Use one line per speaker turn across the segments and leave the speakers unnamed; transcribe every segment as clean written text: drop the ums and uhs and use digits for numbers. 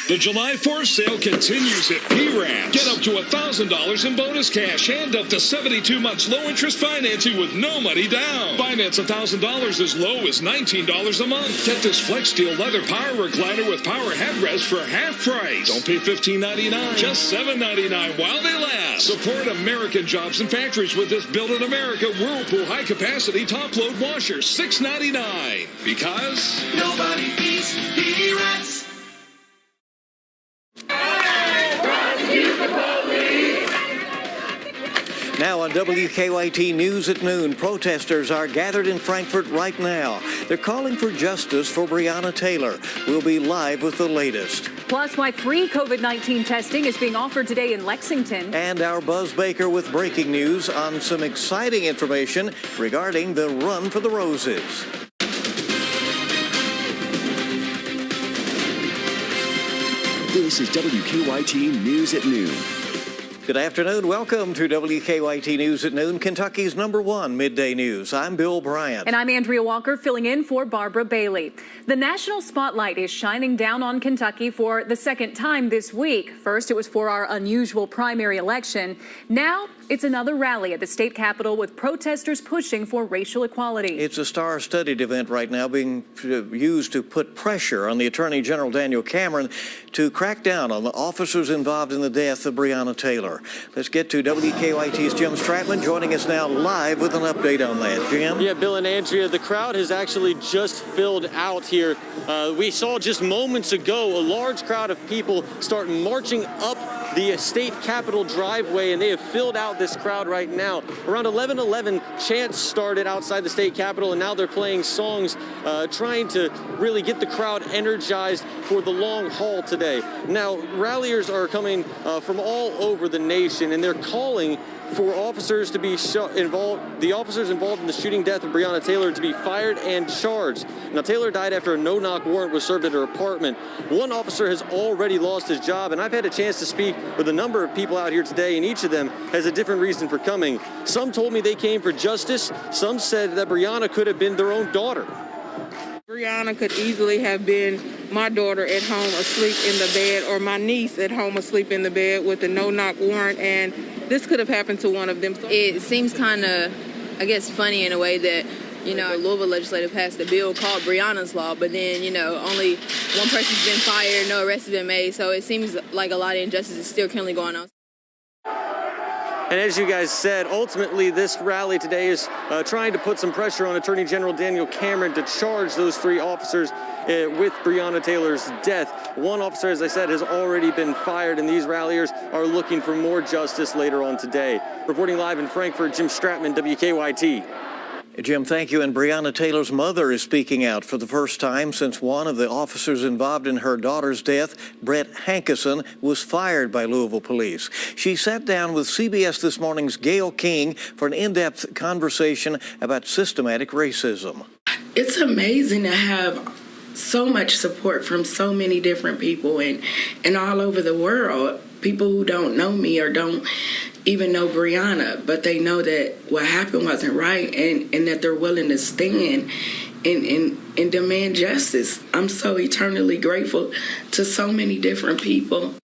The July 4th sale continues at P-Ranch. Get up to $1,000 in bonus cash and up to 72 months low-interest financing with no money down. Finance $1,000 as low as $19 a month. Get this Flex Steel leather power recliner with power headrest for half price. Don't pay $15.99, just $7.99 while they last. Support American jobs and factories with this Built in America Whirlpool high-capacity top-load washer, $6.99. Because
nobody beats P-Ranch.
Now on WKYT News at Noon, protesters are gathered in Frankfort right now. They're calling for justice for Breonna Taylor. We'll be live with the latest.
Plus, why free COVID-19 testing is being offered today in Lexington.
And our Buzz Baker with breaking news on some exciting information regarding the Run for the Roses.
This is WKYT News at Noon.
Good afternoon. Welcome to WKYT News at Noon, Kentucky's #1 midday news. I'm Bill Bryant.
And I'm Andrea Walker, filling in for Barbara Bailey. The national spotlight is shining down on Kentucky for the second time this week. First, it was for our unusual primary election. Now, it's another rally at the state capitol with protesters pushing for racial equality.
It's a star-studded event right now being used to put pressure on the Attorney General Daniel Cameron to crack down on the officers involved in the death of Breonna Taylor. Let's get to WKYT's Jim Stratman joining us now live with an update on that. Jim?
Yeah, Bill and Andrea, the crowd has actually just filled out here. We saw just moments ago a large crowd of people start marching up the state capitol driveway, and they have filled out this crowd right now. Around 11:11, chants started outside the state capitol, and now they're playing songs, trying to really get the crowd energized for the long haul today. Now, ralliers are coming from all over the nation, and they're calling for officers to be the officers involved in the shooting death of Breonna Taylor to be fired and charged. Now, Taylor died after a no-knock warrant was served at her apartment. One officer has already lost his job, and I've had a chance to speak with a number of people out here today, and each of them has a different reason for coming. Some told me they came for justice. Some said that Breonna could have been their own daughter.
Breonna could easily have been my daughter at home asleep in the bed, or my niece at home asleep in the bed with a no-knock warrant, and this could have happened to one of them.
It seems kind of, I guess, funny in a way that, you know, Louisville legislature passed a bill called Breonna's Law, but then, you know, only one person's been fired, no arrests have been made, so it seems like a lot of injustice is still currently going on.
And as you guys said, ultimately this rally today is trying to put some pressure on Attorney General Daniel Cameron to charge those 3 officers with Breonna Taylor's death. One officer, as I said, has already been fired, and these ralliers are looking for more justice later on today. Reporting live in Frankfort, Jim Stratman, WKYT.
Jim, thank you. And Breonna Taylor's mother is speaking out for the first time since one of the officers involved in her daughter's death, Brett Hankison, was fired by Louisville police. She sat down with CBS This Morning's Gail King for an in-depth conversation about systematic racism.
It's amazing to have so much support from so many different people and all over the world. People who don't know me or don't even know Breonna, but they know that what happened wasn't right and that they're willing to stand and demand justice. I'm so eternally grateful to so many different people.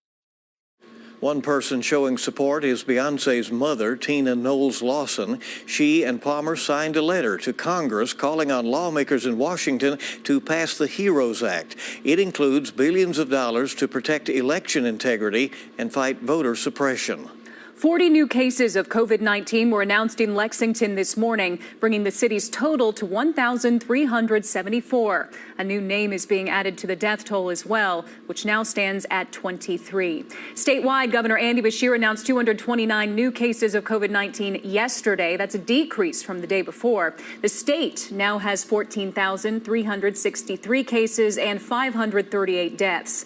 One person showing support is Beyonce's mother, Tina Knowles Lawson. She and Palmer signed a letter to Congress calling on lawmakers in Washington to pass the HEROES Act. It includes billions of dollars to protect election integrity and fight voter suppression.
40 new cases of COVID-19 were announced in Lexington this morning, bringing the city's total to 1,374. A new name is being added to the death toll as well, which now stands at 23. Statewide, Governor Andy Beshear announced 229 new cases of COVID-19 yesterday. That's a decrease from the day before. The state now has 14,363 cases and 538 deaths.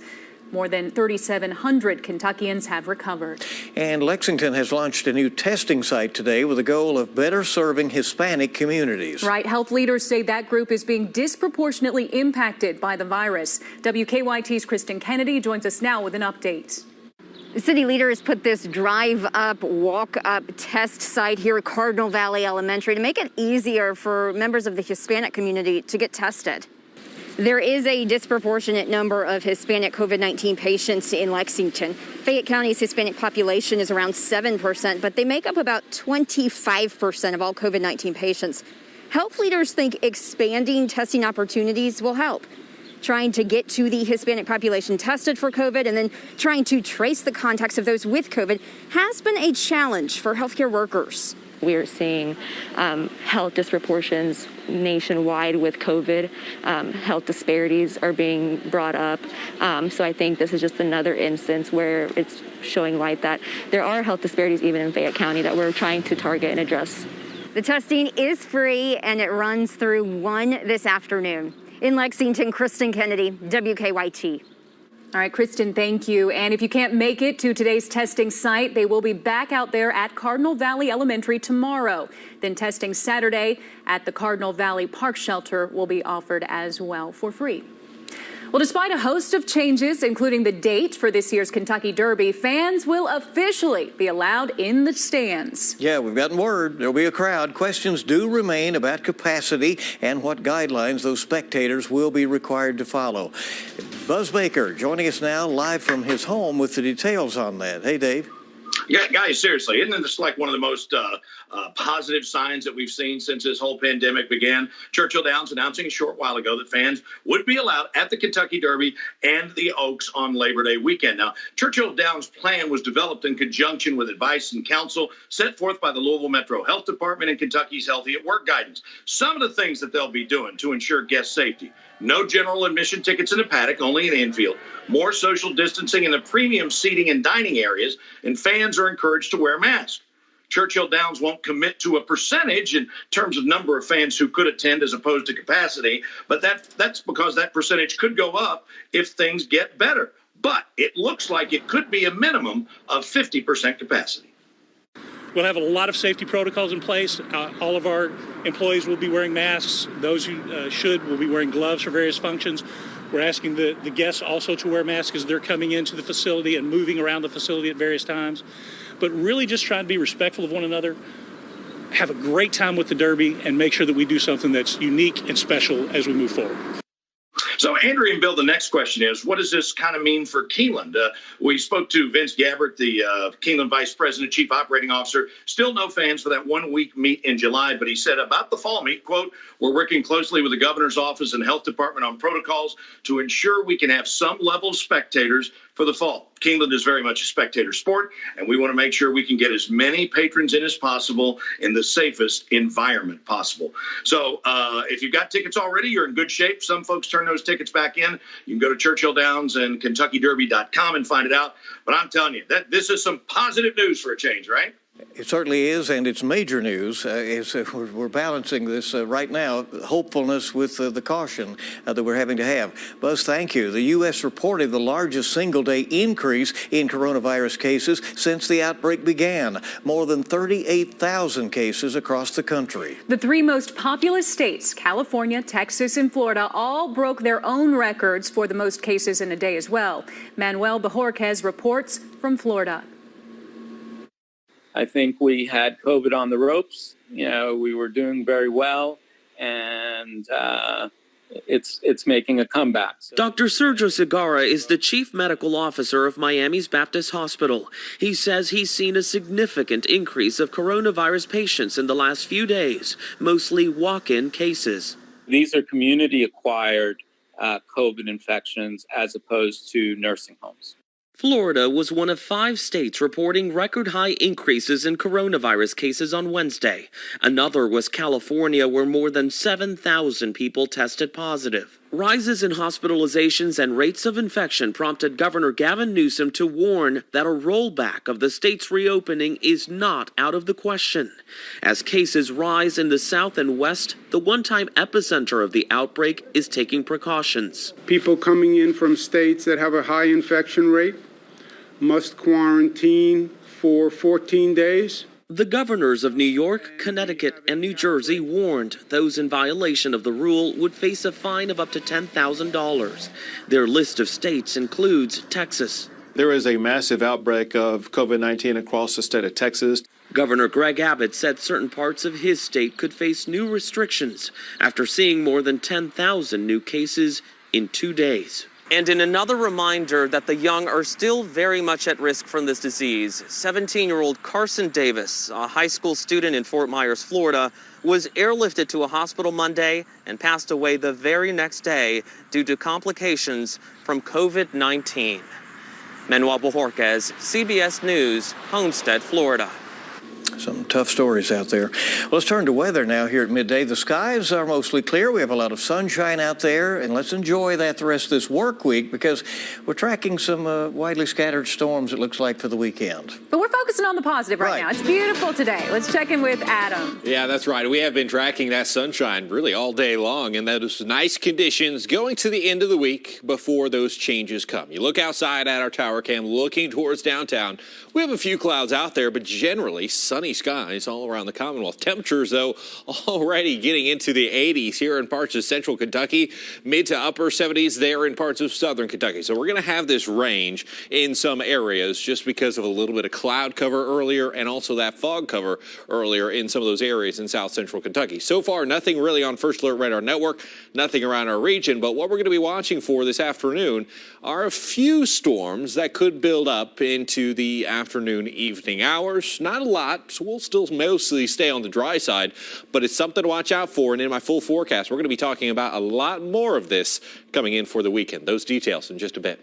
More than 3,700 Kentuckians have recovered.
And Lexington has launched a new testing site today with the goal of better serving Hispanic communities.
Right. Health leaders say that group is being disproportionately impacted by the virus. WKYT's Kristen Kennedy joins us now with an update.
City leaders put this drive-up, walk-up test site here at Cardinal Valley Elementary to make it easier for members of the Hispanic community to get tested. There is a disproportionate number of Hispanic COVID-19 patients in Lexington. Fayette County's Hispanic population is around 7%, but they make up about 25% of all COVID-19 patients. Health leaders think expanding testing opportunities will help. Trying to get to the Hispanic population tested for COVID and then trying to trace the contacts of those with COVID has been a challenge for healthcare workers.
We are seeing health disproportions nationwide with COVID. Health disparities are being brought up. So I think this is just another instance where it's showing light that there are health disparities even in Fayette County that we're trying to target and address.
The testing is free and it runs through 1 this afternoon. In Lexington, Kristen Kennedy, WKYT.
All right, Kristen, thank you. And if you can't make it to today's testing site, they will be back out there at Cardinal Valley Elementary tomorrow. Then testing Saturday at the Cardinal Valley Park Shelter will be offered as well for free. Well, despite a host of changes, including the date for this year's Kentucky Derby, fans will officially be allowed in the stands.
Yeah, we've gotten word there'll be a crowd. Questions do remain about capacity and what guidelines those spectators will be required to follow. Buzz Baker joining us now live from his home with the details on that. Hey, Dave.
Yeah, guys, seriously, isn't this like one of the most positive signs that we've seen since this whole pandemic began? Churchill Downs announcing a short while ago that fans would be allowed at the Kentucky Derby and the Oaks on Labor Day weekend. Now, Churchill Downs' plan was developed in conjunction with advice and counsel set forth by the Louisville Metro Health Department and Kentucky's Healthy at Work guidance. Some of the things that they'll be doing to ensure guest safety: no general admission tickets in the paddock, only in infield. More social distancing in the premium seating and dining areas, and fans are encouraged to wear masks. Churchill Downs won't commit to a percentage in terms of number of fans who could attend as opposed to capacity, but that's because that percentage could go up if things get better. But it looks like it could be a minimum of 50% capacity.
We'll have a lot of safety protocols in place. All of our employees will be wearing masks. Those who should will be wearing gloves for various functions. We're asking the guests also to wear masks as they're coming into the facility and moving around the facility at various times. But really just trying to be respectful of one another, have a great time with the Derby, and make sure that we do something that's unique and special as we move forward.
So, Andrew and Bill, the next question is, what does this kind of mean for Keeneland? We spoke to Vince Gabbert, the Keeneland Vice President, Chief Operating Officer. Still no fans for that 1 week meet in July, but he said about the fall meet, quote, "We're working closely with the governor's office and health department on protocols to ensure we can have some level of spectators for the fall. Keeneland is very much a spectator sport, and we want to make sure we can get as many patrons in as possible in the safest environment possible." So if you've got tickets already, you're in good shape. Some folks turn those tickets back in. You can go to Churchill Downs and KentuckyDerby.com and find it out. But I'm telling you, that this is some positive news for a change, right?
It certainly is, and it's major news. We're balancing this right now, hopefulness with the caution that we're having to have. Buzz, thank you. The U.S. reported the largest single-day increase in coronavirus cases since the outbreak began, more than 38,000 cases across the country.
The 3 most populous states, California, Texas, and Florida, all broke their own records for the most cases in a day as well. Manuel Bajorquez reports from Florida.
I think we had COVID on the ropes. We were doing very well, and it's making a comeback. So.
Dr. Sergio Segarra is the chief medical officer of Miami's Baptist Hospital. He says he's seen a significant increase of coronavirus patients in the last few days, mostly walk-in cases.
These are community-acquired COVID infections as opposed to nursing homes.
Florida was one of 5 states reporting record-high increases in coronavirus cases on Wednesday. Another was California, where more than 7,000 people tested positive. Rises in hospitalizations and rates of infection prompted Governor Gavin Newsom to warn that a rollback of the state's reopening is not out of the question. As cases rise in the South and West, the one-time epicenter of the outbreak is taking precautions.
People coming in from states that have a high infection rate must quarantine for 14 days.
The governors of New York, Connecticut, and New Jersey warned those in violation of the rule would face a fine of up to $10,000. Their list of states includes Texas.
There is a massive outbreak of COVID-19 across the state of Texas.
Governor Greg Abbott said certain parts of his state could face new restrictions after seeing more than 10,000 new cases in 2 days. And in another reminder that the young are still very much at risk from this disease, 17-year-old Carson Davis, a high school student in Fort Myers, Florida, was airlifted to a hospital Monday and passed away the very next day due to complications from COVID-19. Manuel Bojorquez, CBS News, Homestead, Florida.
Some tough stories out there. Well, let's turn to weather now here at midday. The skies are mostly clear. We have a lot of sunshine out there, and let's enjoy that the rest of this work week because we're tracking some widely scattered storms, it looks like, for the weekend.
But we're focusing on the positive right now. It's beautiful today. Let's check in with Adam.
Yeah, that's right. We have been tracking that sunshine really all day long, and those nice conditions going to the end of the week before those changes come. You look outside at our tower cam, looking towards downtown. We have a few clouds out there, but generally sunny skies all around the Commonwealth. Temperatures, though, already getting into the 80s here in parts of central Kentucky, mid to upper 70s there in parts of southern Kentucky. So we're going to have this range in some areas just because of a little bit of cloud cover earlier and also that fog cover earlier in some of those areas in south central Kentucky. So far, nothing really on First Alert Radar Network, nothing around our region. But what we're going to be watching for this afternoon are a few storms that could build up into the afternoon, evening hours. Not a lot, so we'll still mostly stay on the dry side, but it's something to watch out for. And in my full forecast, we're going to be talking about a lot more of this coming in for the weekend. Those details in just a bit.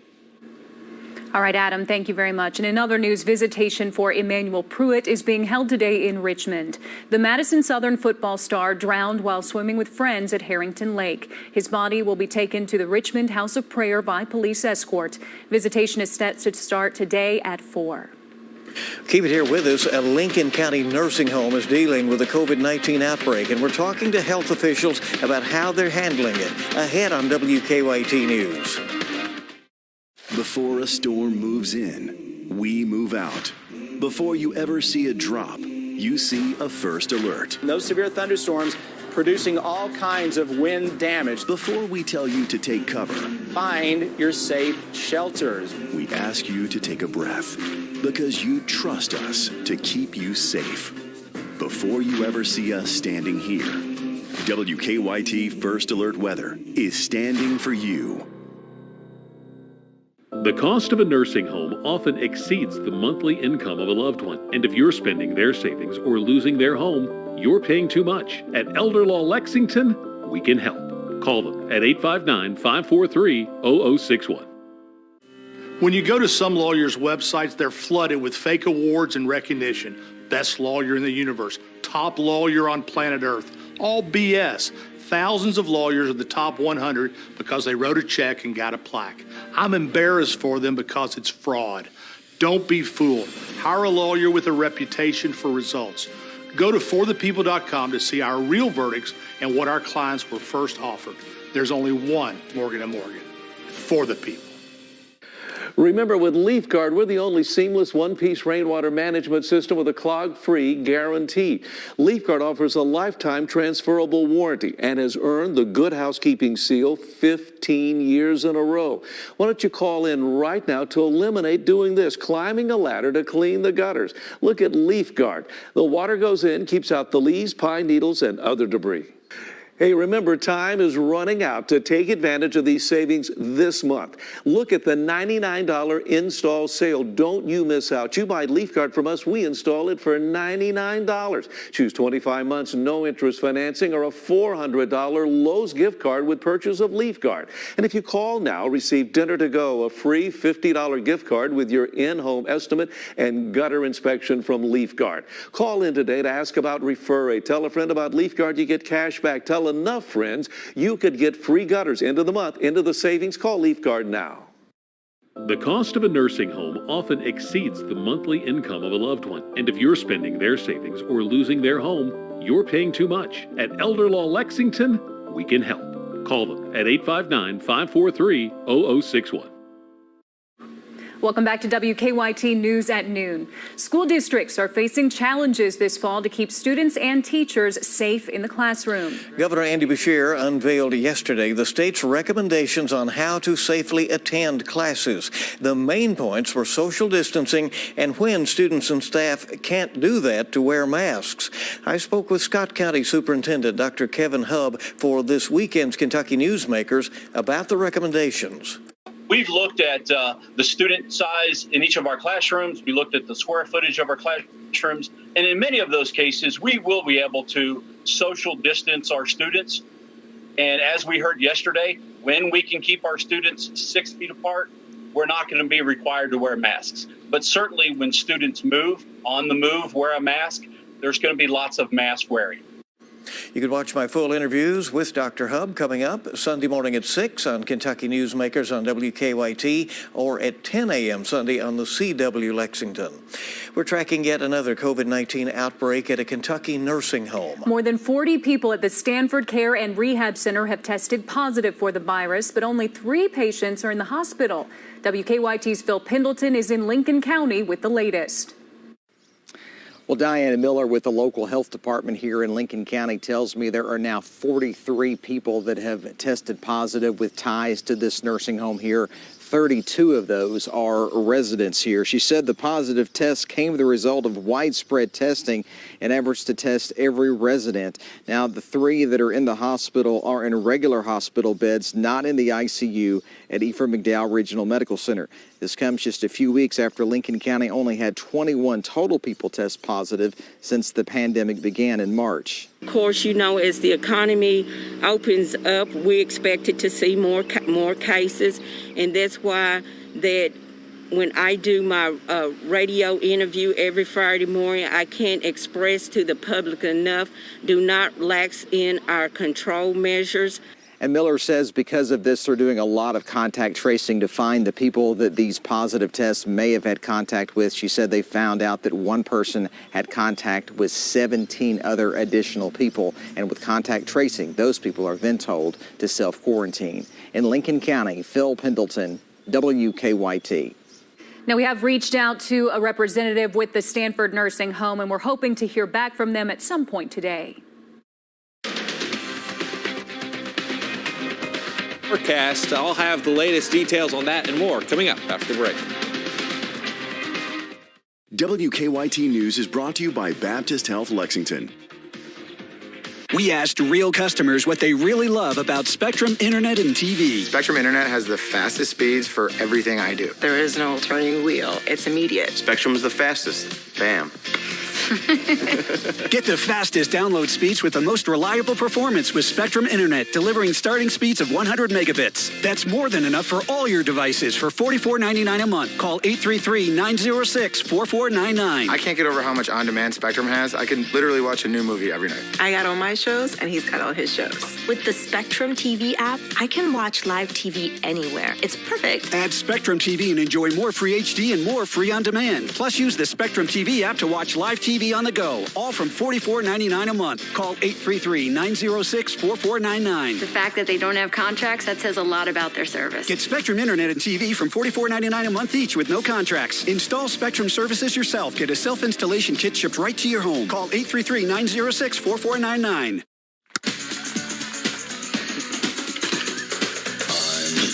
All right, Adam, thank you very much. And in other news, visitation for Emmanuel Pruitt is being held today in Richmond. The Madison Southern football star drowned while swimming with friends at Harrington Lake. His body will be taken to the Richmond House of Prayer by police escort. Visitation is set to start today at 4.
Keep it here with us. A Lincoln County nursing home is dealing with a COVID-19 outbreak, and we're talking to health officials about how they're handling it. Ahead on WKYT News.
Before a storm moves in, we move out. Before you ever see a drop, you see a first alert.
Those severe thunderstorms producing all kinds of wind damage.
Before we tell you to take cover,
find your safe shelters.
We ask you to take a breath because you trust us to keep you safe. Before you ever see us standing here, WKYT First Alert Weather is standing for you.
The cost of a nursing home often exceeds the monthly income of a loved one. And if you're spending their savings or losing their home, you're paying too much. At Elder Law Lexington, we can help. Call them at 859-543-0061.
When you go to some lawyers' websites, they're flooded with fake awards and recognition. Best lawyer in the universe, top lawyer on planet Earth. All BS. Thousands of lawyers are the top 100 because they wrote a check and got a plaque. I'm embarrassed for them because it's fraud. Don't be fooled. Hire a lawyer with a reputation for results. Go to forthepeople.com to see our real verdicts and what our clients were first offered. There's only one Morgan & Morgan. For the people.
Remember, with LeafGuard, we're the only seamless one-piece rainwater management system with a clog-free guarantee. LeafGuard offers a lifetime transferable warranty and has earned the Good Housekeeping seal 15 years in a row. Why don't you call in right now to eliminate doing this, climbing a ladder to clean the gutters. Look at LeafGuard. The water goes in, keeps out the leaves, pine needles, and other debris. Hey, remember, time is running out to take advantage of these savings this month. Look at the $99 install sale. Don't you miss out. You buy LeafGuard from us, we install it for $99. Choose 25 months, no interest financing, or a $400 Lowe's gift card with purchase of LeafGuard. And if you call now, receive dinner to go, a free $50 gift card with your in-home estimate and gutter inspection from LeafGuard. Call in today to ask about Refer A. Tell a friend about LeafGuard, you get cash back. Tell enough friends, you could get free gutters. End of the month, into the savings. Call LeafGuard now.
The cost of a nursing home often exceeds the monthly income of a loved one. And if you're spending their savings or losing their home, you're paying too much. At Elder Law Lexington, we can help. Call them at 859-543-0061.
Welcome back to WKYT News at noon. School districts are facing challenges this fall to keep students and teachers safe in the classroom.
Governor Andy Beshear unveiled yesterday the state's recommendations on how to safely attend classes. The main points were social distancing and when students and staff can't do that, to wear masks. I spoke with Scott County Superintendent Dr. Kevin Hubb for this weekend's Kentucky Newsmakers about the recommendations.
We've looked at the student size in each of our classrooms. We looked at the square footage of our classrooms. And in many of those cases, we will be able to social distance our students. And as we heard yesterday, when we can keep our students 6 feet apart, we're not going to be required to wear masks. But certainly when students move, on the move, wear a mask, there's going to be lots of mask wearing.
You can watch my full interviews with Dr. Hubb coming up Sunday morning at 6 on Kentucky Newsmakers on WKYT or at 10 a.m. Sunday on the CW Lexington. We're tracking yet another COVID-19 outbreak at a Kentucky nursing home.
More than 40 people at the Stanford Care and Rehab Center have tested positive for the virus, but only 3 patients are in the hospital. WKYT's Phil Pendleton is in Lincoln County with the latest.
Well, Diana Miller with the local health department here in Lincoln County tells me there are now 43 people that have tested positive with ties to this nursing home here. 32 of those are residents here. She said the positive test came the result of widespread testing and efforts to test every resident. Now, the 3 that are in the hospital are in regular hospital beds, not in the ICU at Ephraim McDowell Regional Medical Center. This comes just a few weeks after Lincoln County only had 21 total people test positive since the pandemic began in March.
Of course, you know, as the economy opens up, we expected to see more cases, and that's why that when I do my radio interview every Friday morning, I can't express to the public enough, do not relax in our control measures.
And Miller says because of this, they're doing a lot of contact tracing to find the people that these positive tests may have had contact with. She said they found out that one person had contact with 17 other additional people. And with contact tracing, those people are then told to self-quarantine. In Lincoln County, Phil Pendleton, WKYT.
Now, we have reached out to a representative with the Stanford Nursing Home, and we're hoping to hear back from them at some point today.
Forecast. I'll have the latest details on that and more coming up after the break.
WKYT News is brought to you by Baptist Health Lexington.
We asked real customers what they really love about Spectrum Internet and TV.
Spectrum Internet has the fastest speeds for everything I do.
There is no turning wheel. It's immediate.
Spectrum is the fastest. Bam.
Get the fastest download speeds with the most reliable performance with Spectrum Internet, delivering starting speeds of 100 megabits. That's more than enough for all your devices for $44.99 a month. Call 833-906-4499.
I can't get over how much on-demand Spectrum has. I can literally watch a new movie every night.
I got all my shows, and he's got all his shows.
With the Spectrum TV app, I can watch live TV anywhere. It's perfect.
Add Spectrum TV and enjoy more free HD and more free on demand. Plus, use the Spectrum TV app to watch live TV on the go, all from $44.99 a month. Call 833-906-4499.
The fact that they don't have contracts, that says a lot about their service.
Get Spectrum Internet and TV from $44.99 a month each with no contracts. Install Spectrum services yourself. Get a self-installation kit shipped right to your home. Call 833-906-4499.
I'm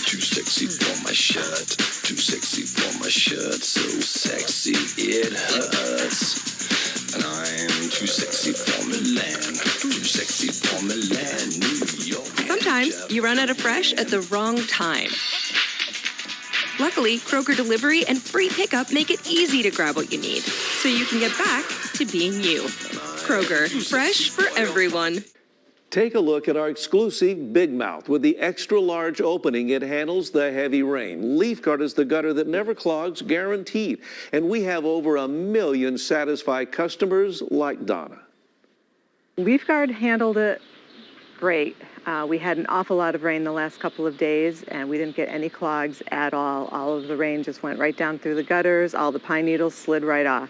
too sexy for my shirt. Too sexy for my shirt. So sexy it hurts. And I'm too sexy for Milan. Too sexy for Milan, New York.
Sometimes you run out of fresh at the wrong time. Luckily, Kroger Delivery and free pickup make it easy to grab what you need, so you can get back to being you. Kroger, fresh for everyone.
Take a look at our exclusive Big Mouth. With the extra large opening, it handles the heavy rain. Leaf Guard is the gutter that never clogs, guaranteed. And we have over 1 million satisfied customers like Donna.
Leaf Guard handled it great. We had an awful lot of rain the last couple of days, and we didn't get any clogs at all. All of the rain just went right down through the gutters. All the pine needles slid right off.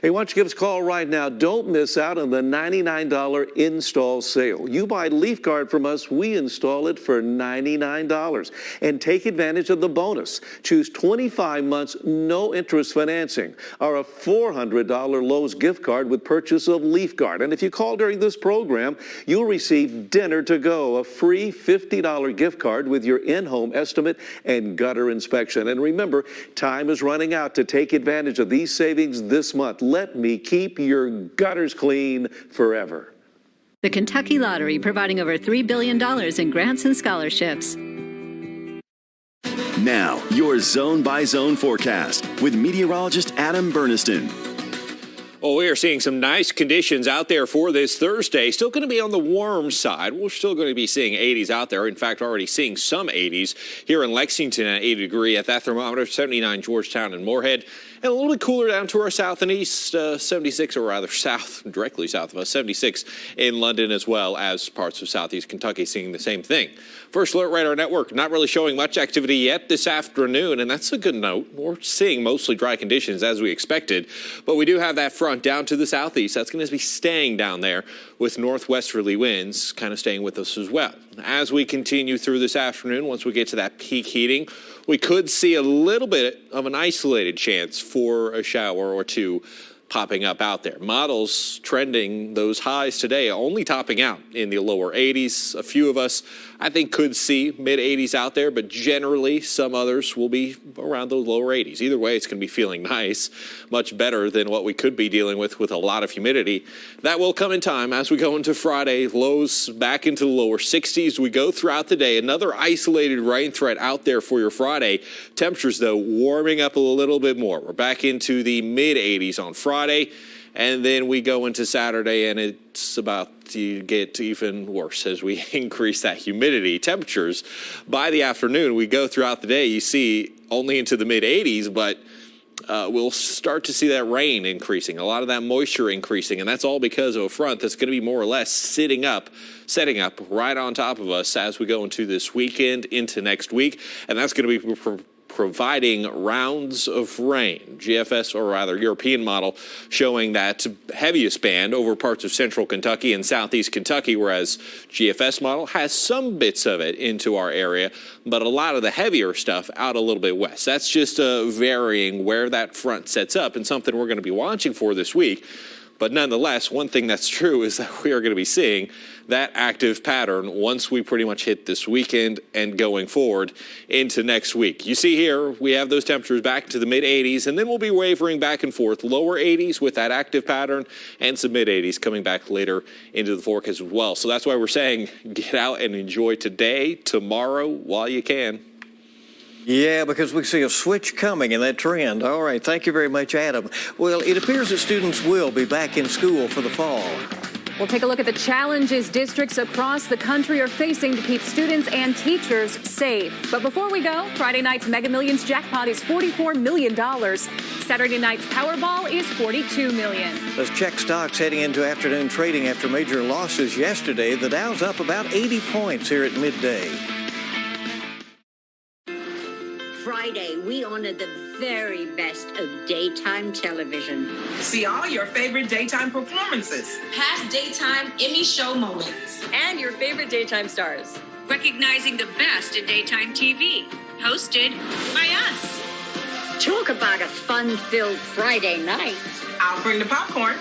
Hey, why don't you give us a call right now? Don't miss out on the $99 install sale. You buy Leaf Guard from us, we install it for $99. And take advantage of the bonus. Choose 25 months, no interest financing, or a $400 Lowe's gift card with purchase of Leaf Guard. And if you call during this program, you'll receive dinner to go, a free $50 gift card with your in-home estimate and gutter inspection. And remember, time is running out to take advantage of these savings this month. Let me keep your gutters clean forever.
The Kentucky Lottery, providing over $3 billion in grants and scholarships.
Now, your zone-by-zone forecast with meteorologist Adam Burniston.
Well, we are seeing some nice conditions out there for this Thursday. Still going to be on the warm side. We're still going to be seeing 80s out there. In fact, already seeing some 80s here in Lexington at 80 degree at that thermometer, 79 Georgetown and Moorhead. And a little bit cooler down to our south and east, 76, or rather south, directly south of us, 76 in London, as well as parts of southeast Kentucky seeing the same thing. First Alert Radar Network not really showing much activity yet this afternoon, and that's a good note. We're seeing mostly dry conditions as we expected, but we do have that front down to the southeast. That's going to be staying down there with northwesterly winds kind of staying with us as well. As we continue through this afternoon, once we get to that peak heating, we could see a little bit of an isolated chance for a shower or two popping up out there. Models trending those highs today, only topping out in the lower 80s. A few of us, I think, could see mid-80s out there, but generally some others will be around those lower 80s. Either way, it's going to be feeling nice, much better than what we could be dealing with a lot of humidity. That will come in time as we go into Friday. Lows back into the lower 60s. We go throughout the day. Another isolated rain threat out there for your Friday. Temperatures, though, warming up a little bit more. We're back into the mid-80s on Friday. And then we go into Saturday, and it's about to get even worse as we increase that humidity. Temperatures by the afternoon, we go throughout the day, you see only into the mid-80s, but we'll start to see that rain increasing, a lot of that moisture increasing, and that's all because of a front that's going to be more or less setting up right on top of us as we go into this weekend, into next week, and that's going to be providing rounds of rain. GFS, or rather European model, showing that heaviest band over parts of central Kentucky and southeast Kentucky, whereas GFS model has some bits of it into our area, but a lot of the heavier stuff out a little bit west. That's just varying where that front sets up, and something we're going to be watching for this week. But nonetheless, one thing that's true is that we are going to be seeing that active pattern once we pretty much hit this weekend and going forward into next week. You see here, we have those temperatures back to the mid-80s, and then we'll be wavering back and forth. Lower 80s with that active pattern and some mid-80s coming back later into the forecast as well. So that's why we're saying get out and enjoy today, tomorrow, while you can.
Yeah, because we see a switch coming in that trend. All right, thank you very much, Adam. Well, it appears that students will be back in school for the fall.
We'll take a look at the challenges districts across the country are facing to keep students and teachers safe. But before we go, Friday night's Mega Millions jackpot is $44 million. Saturday night's Powerball is $42 million.
Let's check stocks heading into afternoon trading after major losses yesterday. The Dow's up about 80 points here at midday.
Friday, we honor the very best of daytime television.
See all your favorite daytime performances.
Past daytime Emmy show moments.
And your favorite daytime stars.
Recognizing the best in daytime TV. Hosted by us.
Talk about a fun-filled Friday night.
I'll bring the popcorn.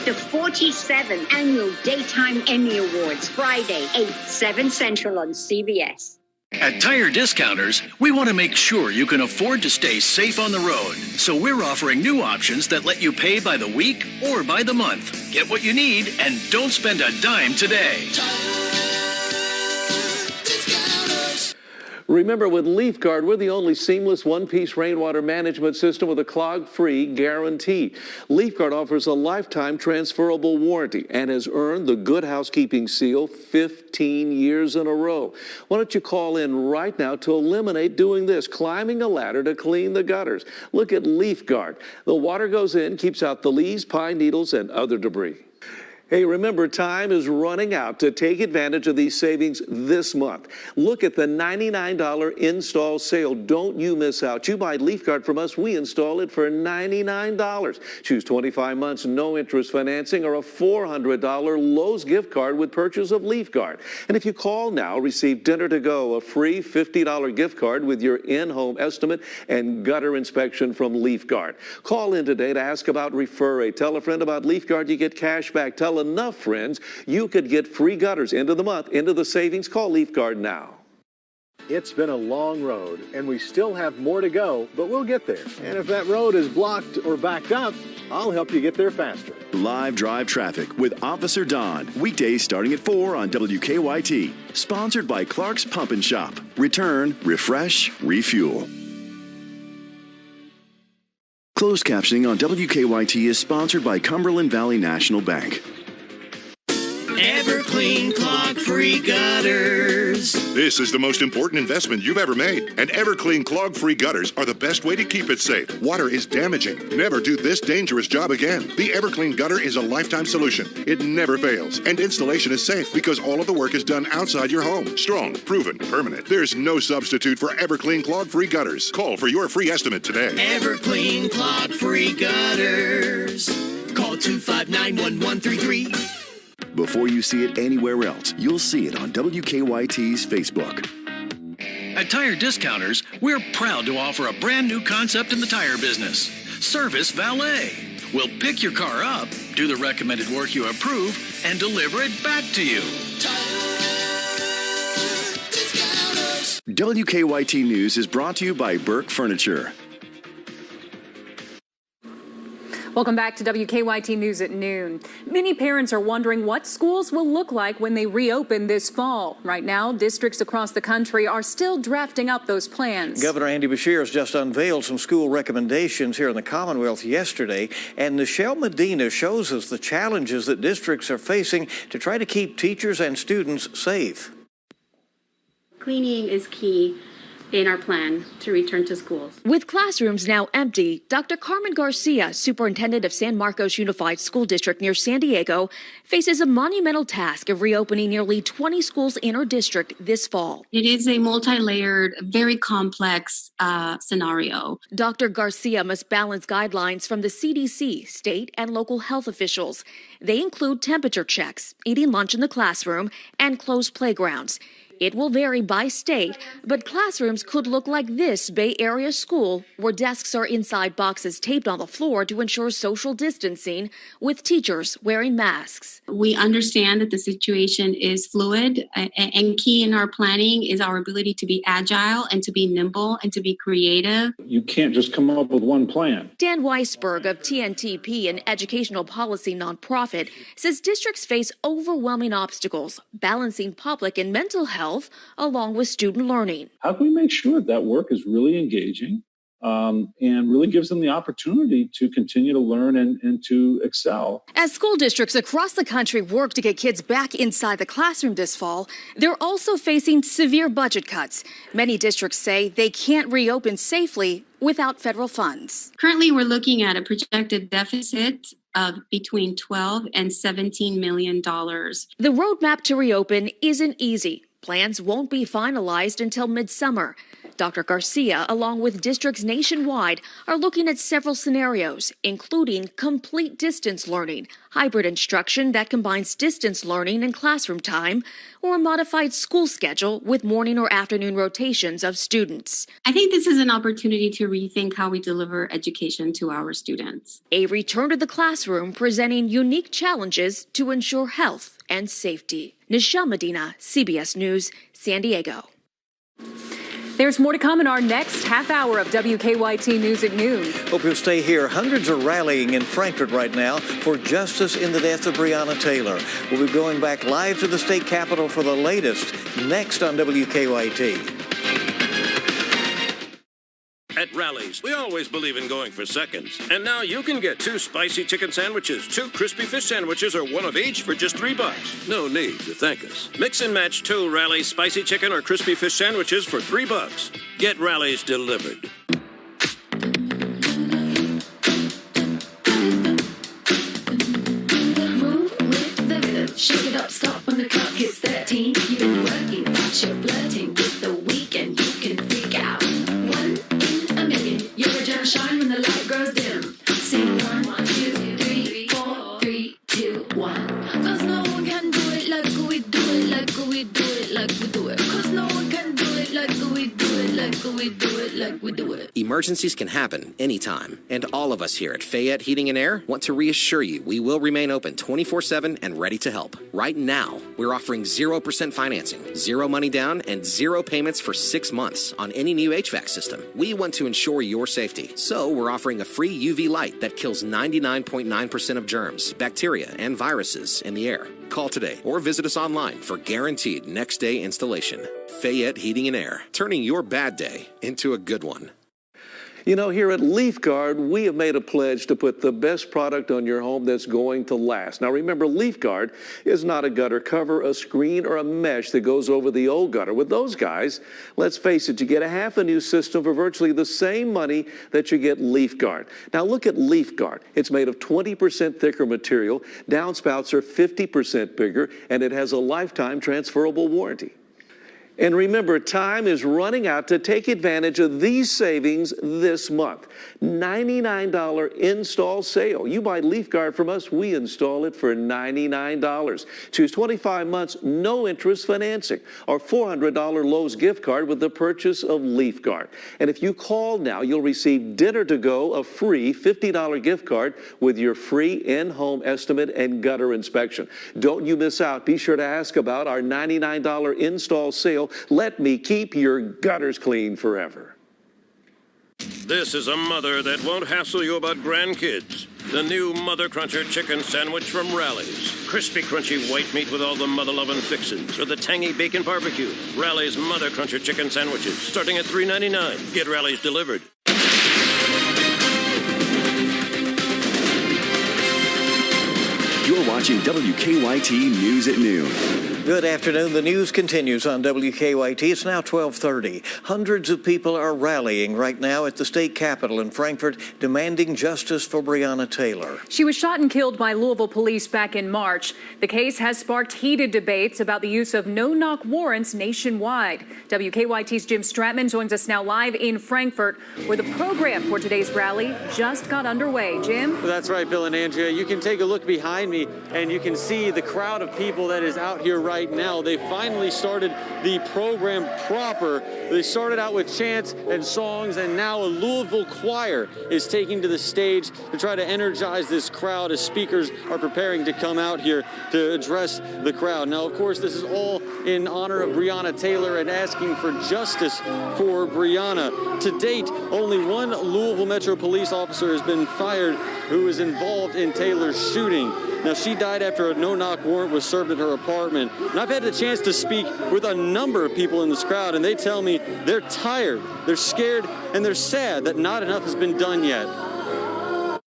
The 47th Annual Daytime Emmy Awards, Friday, 7 Central on CBS.
At Tire Discounters, we want to make sure you can afford to stay safe on the road. So we're offering new options that let you pay by the week or by the month. Get what you need and don't spend a dime today.
Remember, with Leaf Guard, we're the only seamless one-piece rainwater management system with a clog-free guarantee. Leaf Guard offers a lifetime transferable warranty and has earned the Good Housekeeping seal 15 years in a row. Why don't you call in right now to eliminate doing this, climbing a ladder to clean the gutters. Look at Leaf Guard. The water goes in, keeps out the leaves, pine needles, and other debris. Hey, remember, time is running out to take advantage of these savings this month. Look at the $99 install sale. Don't you miss out. You buy Leaf Guard from us, we install it for $99. Choose 25 months, no interest financing, or a $400 Lowe's gift card with purchase of Leaf Guard. And if you call now, receive dinner to go, a free $50 gift card with your in-home estimate and gutter inspection from Leaf Guard. Call in today to ask about Refer A. Tell a friend about Leaf Guard, you get cash back. Tell enough friends, you could get free gutters into the month, into the savings. Call Leaf Guard now.
It's been a long road, and we still have more to go, but we'll get there. And if that road is blocked or backed up, I'll help you get there faster.
Live Drive Traffic with Officer Don. Weekdays starting at 4 on WKYT. Sponsored by Clark's Pump and Shop. Return, refresh, refuel. Closed captioning on WKYT is sponsored by Cumberland Valley National Bank.
Everclean clog-free gutters.
This is the most important investment you've ever made, and Everclean clog-free gutters are the best way to keep it safe. Water is damaging. Never do this dangerous job again. The Everclean gutter is a lifetime solution. It never fails, and installation is safe because all of the work is done outside your home. Strong, proven, permanent. There's no substitute for Everclean clog-free gutters. Call for your free estimate today.
Everclean clog-free gutters. Call 259-1133.
Before you see it anywhere else, you'll see it on WKYT's Facebook.
At Tire Discounters, we're proud to offer a brand new concept in the tire business, Service Valet. We'll pick your car up, do the recommended work you approve, and deliver it back to you.
WKYT News is brought to you by Burke Furniture.
Welcome back to WKYT News at noon. Many parents are wondering what schools will look like when they reopen this fall. Right now, districts across the country are still drafting up those plans.
Governor Andy Beshear has just unveiled some school recommendations here in the Commonwealth yesterday, and Nichelle Medina shows us the challenges that districts are facing to try to keep teachers and students safe.
Cleaning is key in our plan to return to schools.
With classrooms now empty, Dr. Carmen Garcia, superintendent of San Marcos Unified School District near San Diego, faces a monumental task of reopening nearly 20 schools in her district this fall.
It is a multi-layered, very complex scenario.
Dr. Garcia must balance guidelines from the CDC, state, and local health officials. They include temperature checks, eating lunch in the classroom, and closed playgrounds. It will vary by state, but classrooms could look like this Bay Area school, where desks are inside boxes taped on the floor to ensure social distancing, with teachers wearing masks.
We understand that the situation is fluid, and key in our planning is our ability to be agile and to be nimble and to be creative.
You can't just come up with one plan.
Dan Weisberg of TNTP, an educational policy nonprofit, says districts face overwhelming obstacles, balancing public and mental health along with student learning.
How can we make sure that work is really engaging and really gives them the opportunity to continue to learn and to excel?
As school districts across the country work to get kids back inside the classroom this fall, they're also facing severe budget cuts. Many districts say they can't reopen safely without federal funds.
Currently, we're looking at a projected deficit of between $12 and $17 million.
The roadmap to reopen isn't easy. Plans won't be finalized until midsummer. Dr. Garcia, along with districts nationwide, are looking at several scenarios, including complete distance learning, hybrid instruction that combines distance learning and classroom time, or a modified school schedule with morning or afternoon rotations of students.
I think this is an opportunity to rethink how we deliver education to our students.
A return to the classroom presenting unique challenges to ensure health and safety. Nichelle Medina, CBS News, San Diego.
There's more to come in our next half hour of WKYT News at noon.
Hope you'll stay here. Hundreds are rallying in Frankfort right now for justice in the death of Breonna Taylor. We'll be going back live to the state capitol for the latest next on WKYT.
At Rally's, we always believe in going for seconds. And now you can get 2 spicy chicken sandwiches, 2 crispy fish sandwiches, or 1 of each for just $3. No need to thank us. Mix and match 2 Rally's spicy chicken or crispy fish sandwiches for $3. Get Rally's delivered.
Move with
stop when the clock hits 13. You've been working, but you're flirting with the weekend. You can freak out. 1 in a million. You're a gem shine when the light grows dim. Sing 1, 2, 3, 4, 3, 2, 1. 'Cause no one can do it like we do it, like we do it, like we do it. 'Cause no one can do it like we do it, like we do it, like we do it.
Emergencies can happen anytime, and all of us here at Fayette Heating and Air want to reassure you we will remain open 24/7 and ready to help. Right now, we're offering 0% financing, 0 money down, and 0 payments for 6 months on any new HVAC system. We want to ensure your safety, so we're offering a free UV light that kills 99.9% of germs, bacteria, and viruses in the air. Call today or visit us online for guaranteed next-day installation. Fayette Heating and Air, turning your bad day into a good one.
You know, here at LeafGuard, we have made a pledge to put the best product on your home that's going to last. Now, remember, LeafGuard is not a gutter cover, a screen, or a mesh that goes over the old gutter. With those guys, let's face it, you get a half a new system for virtually the same money that you get LeafGuard. Now, look at LeafGuard. It's made of 20% thicker material, downspouts are 50% bigger, and it has a lifetime transferable warranty. And remember, time is running out to take advantage of these savings this month. $99 install sale. You buy LeafGuard from us, we install it for $99. Choose 25 months, no interest financing, or $400 Lowe's gift card with the purchase of LeafGuard. And if you call now, you'll receive dinner to go, a free $50 gift card with your free in-home estimate and gutter inspection. Don't you miss out. Be sure to ask about our $99 install sale. Let me keep your gutters clean forever.
This is a mother that won't hassle you about grandkids. The new Mother Cruncher chicken sandwich from Rally's. Crispy, crunchy white meat with all the mother-loving fixins, or the tangy bacon barbecue. Rally's Mother Cruncher chicken sandwiches, starting at $3.99. Get Rally's delivered.
You're watching WKYT News at Noon.
Good afternoon. The news continues on WKYT. It's now 12:30. Hundreds of people are rallying right now at the state capitol in Frankfort, demanding justice for Breonna Taylor.
She was shot and killed by Louisville police back in March. The case has sparked heated debates about the use of no-knock warrants nationwide. WKYT's Jim Stratman joins us now live in Frankfort, where the program for today's rally just got underway. Jim?
That's right, Bill and Andrea. You can take a look behind me, and you can see the crowd of people that is out here right now. They finally started the program proper. They started out with chants and songs, and now a Louisville choir is taking to the stage to try to energize this crowd as speakers are preparing to come out here to address the crowd. Now, of course, this is all in honor of Breonna Taylor and asking for justice for Breonna. To date, only one Louisville Metro police officer has been fired who was involved in Taylor's shooting. Now, she died after a no-knock warrant was served at her apartment. And I've had the chance to speak with a number of people in this crowd, and they tell me they're tired, they're scared, and they're sad that not enough has been done yet.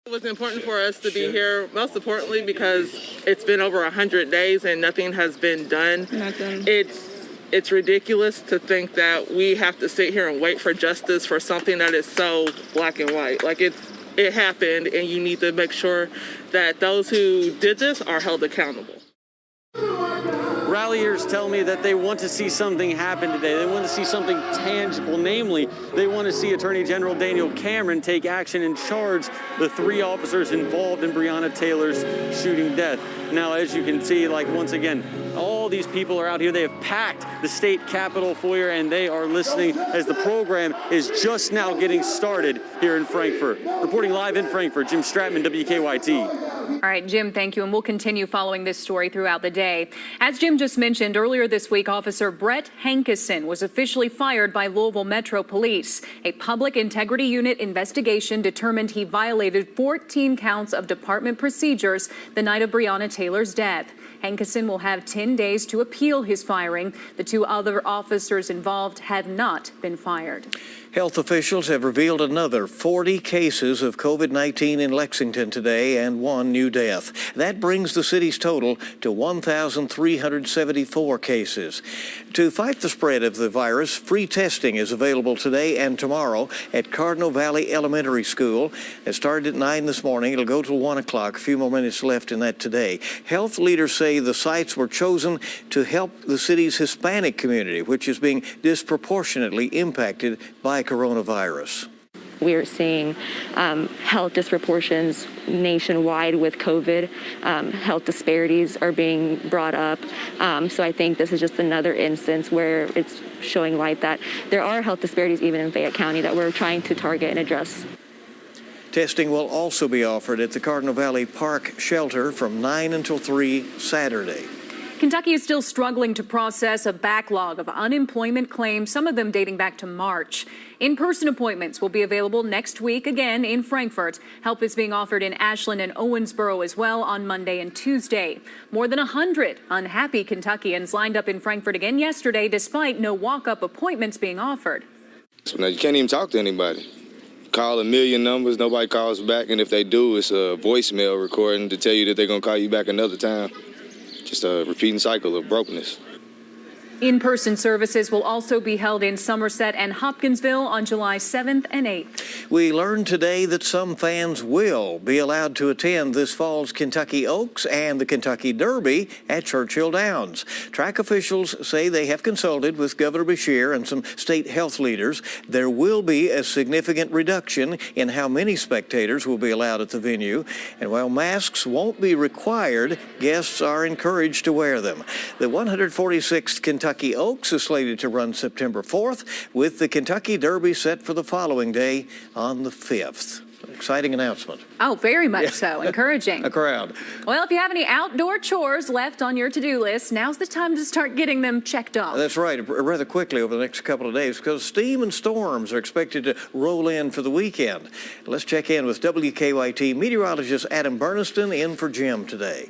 It was important for us to be here, most importantly because it's been over 100 days and nothing has been done. Nothing. It's ridiculous to think that we have to sit here and wait for justice for something that is so black and white. Like it happened, and you need to make sure that those who did this are held accountable.
Ralliers tell me that they want to see something happen today. They want to see something tangible. Namely, they want to see Attorney General Daniel Cameron take action and charge the 3 officers involved in Breonna Taylor's shooting death. Now, as you can see, like once again, all these people are out here. They have packed the state capitol foyer, and they are listening as the program is just now getting started here in Frankfort. Reporting live in Frankfort, Jim Stratman, WKYT.
All right, Jim, thank you, and we'll continue following this story throughout the day. As Jim just mentioned, earlier this week, Officer Brett Hankison was officially fired by Louisville Metro Police. A public integrity unit investigation determined he violated 14 counts of department procedures the night of Breonna Taylor's death. Hankison will have 10 days to appeal his firing. The 2 other officers involved have not been fired.
Health officials have revealed another 40 cases of COVID-19 in Lexington today and one new death. That brings the city's total to 1,374 cases. To fight the spread of the virus, free testing is available today and tomorrow at Cardinal Valley Elementary School. It started at 9 this morning. It'll go till 1 o'clock. A few more minutes left in that today. Health leaders say the sites were chosen to help the city's Hispanic community, which is being disproportionately impacted by coronavirus.
We're seeing health disproportions nationwide with COVID. Health disparities are being brought up. So I think this is just another instance where it's showing light that there are health disparities even in Fayette County that we're trying to target and address.
Testing will also be offered at the Cardinal Valley Park Shelter from 9 until 3 Saturday.
Kentucky is still struggling to process a backlog of unemployment claims, some of them dating back to March. In-person appointments will be available next week again in Frankfort. Help is being offered in Ashland and Owensboro as well on Monday and Tuesday. More than 100 unhappy Kentuckians lined up in Frankfort again yesterday despite no walk-up appointments being offered.
Now, you can't even talk to anybody. Call a million numbers, nobody calls back, and if they do, it's a voicemail recording to tell you that they're going to call you back another time. Just a repeating cycle of brokenness.
In-person services will also be held in Somerset and Hopkinsville on July 7th and 8th.
We learned today that some fans will be allowed to attend this fall's Kentucky Oaks and the Kentucky Derby at Churchill Downs. Track officials say they have consulted with Governor Beshear and some state health leaders. There will be a significant reduction in how many spectators will be allowed at the venue. And while masks won't be required, guests are encouraged to wear them. The 146th Kentucky Oaks is slated to run September 4th, with the Kentucky Derby set for the following day on the 5th. Exciting announcement.
Oh, very much so. Encouraging.
A crowd.
Well, if you have any outdoor chores left on your to-do list, now's the time to start getting them checked off.
That's right, rather quickly over the next couple of days, because steam and storms are expected to roll in for the weekend. Let's check in with WKYT meteorologist Adam Berniston in for Jim today.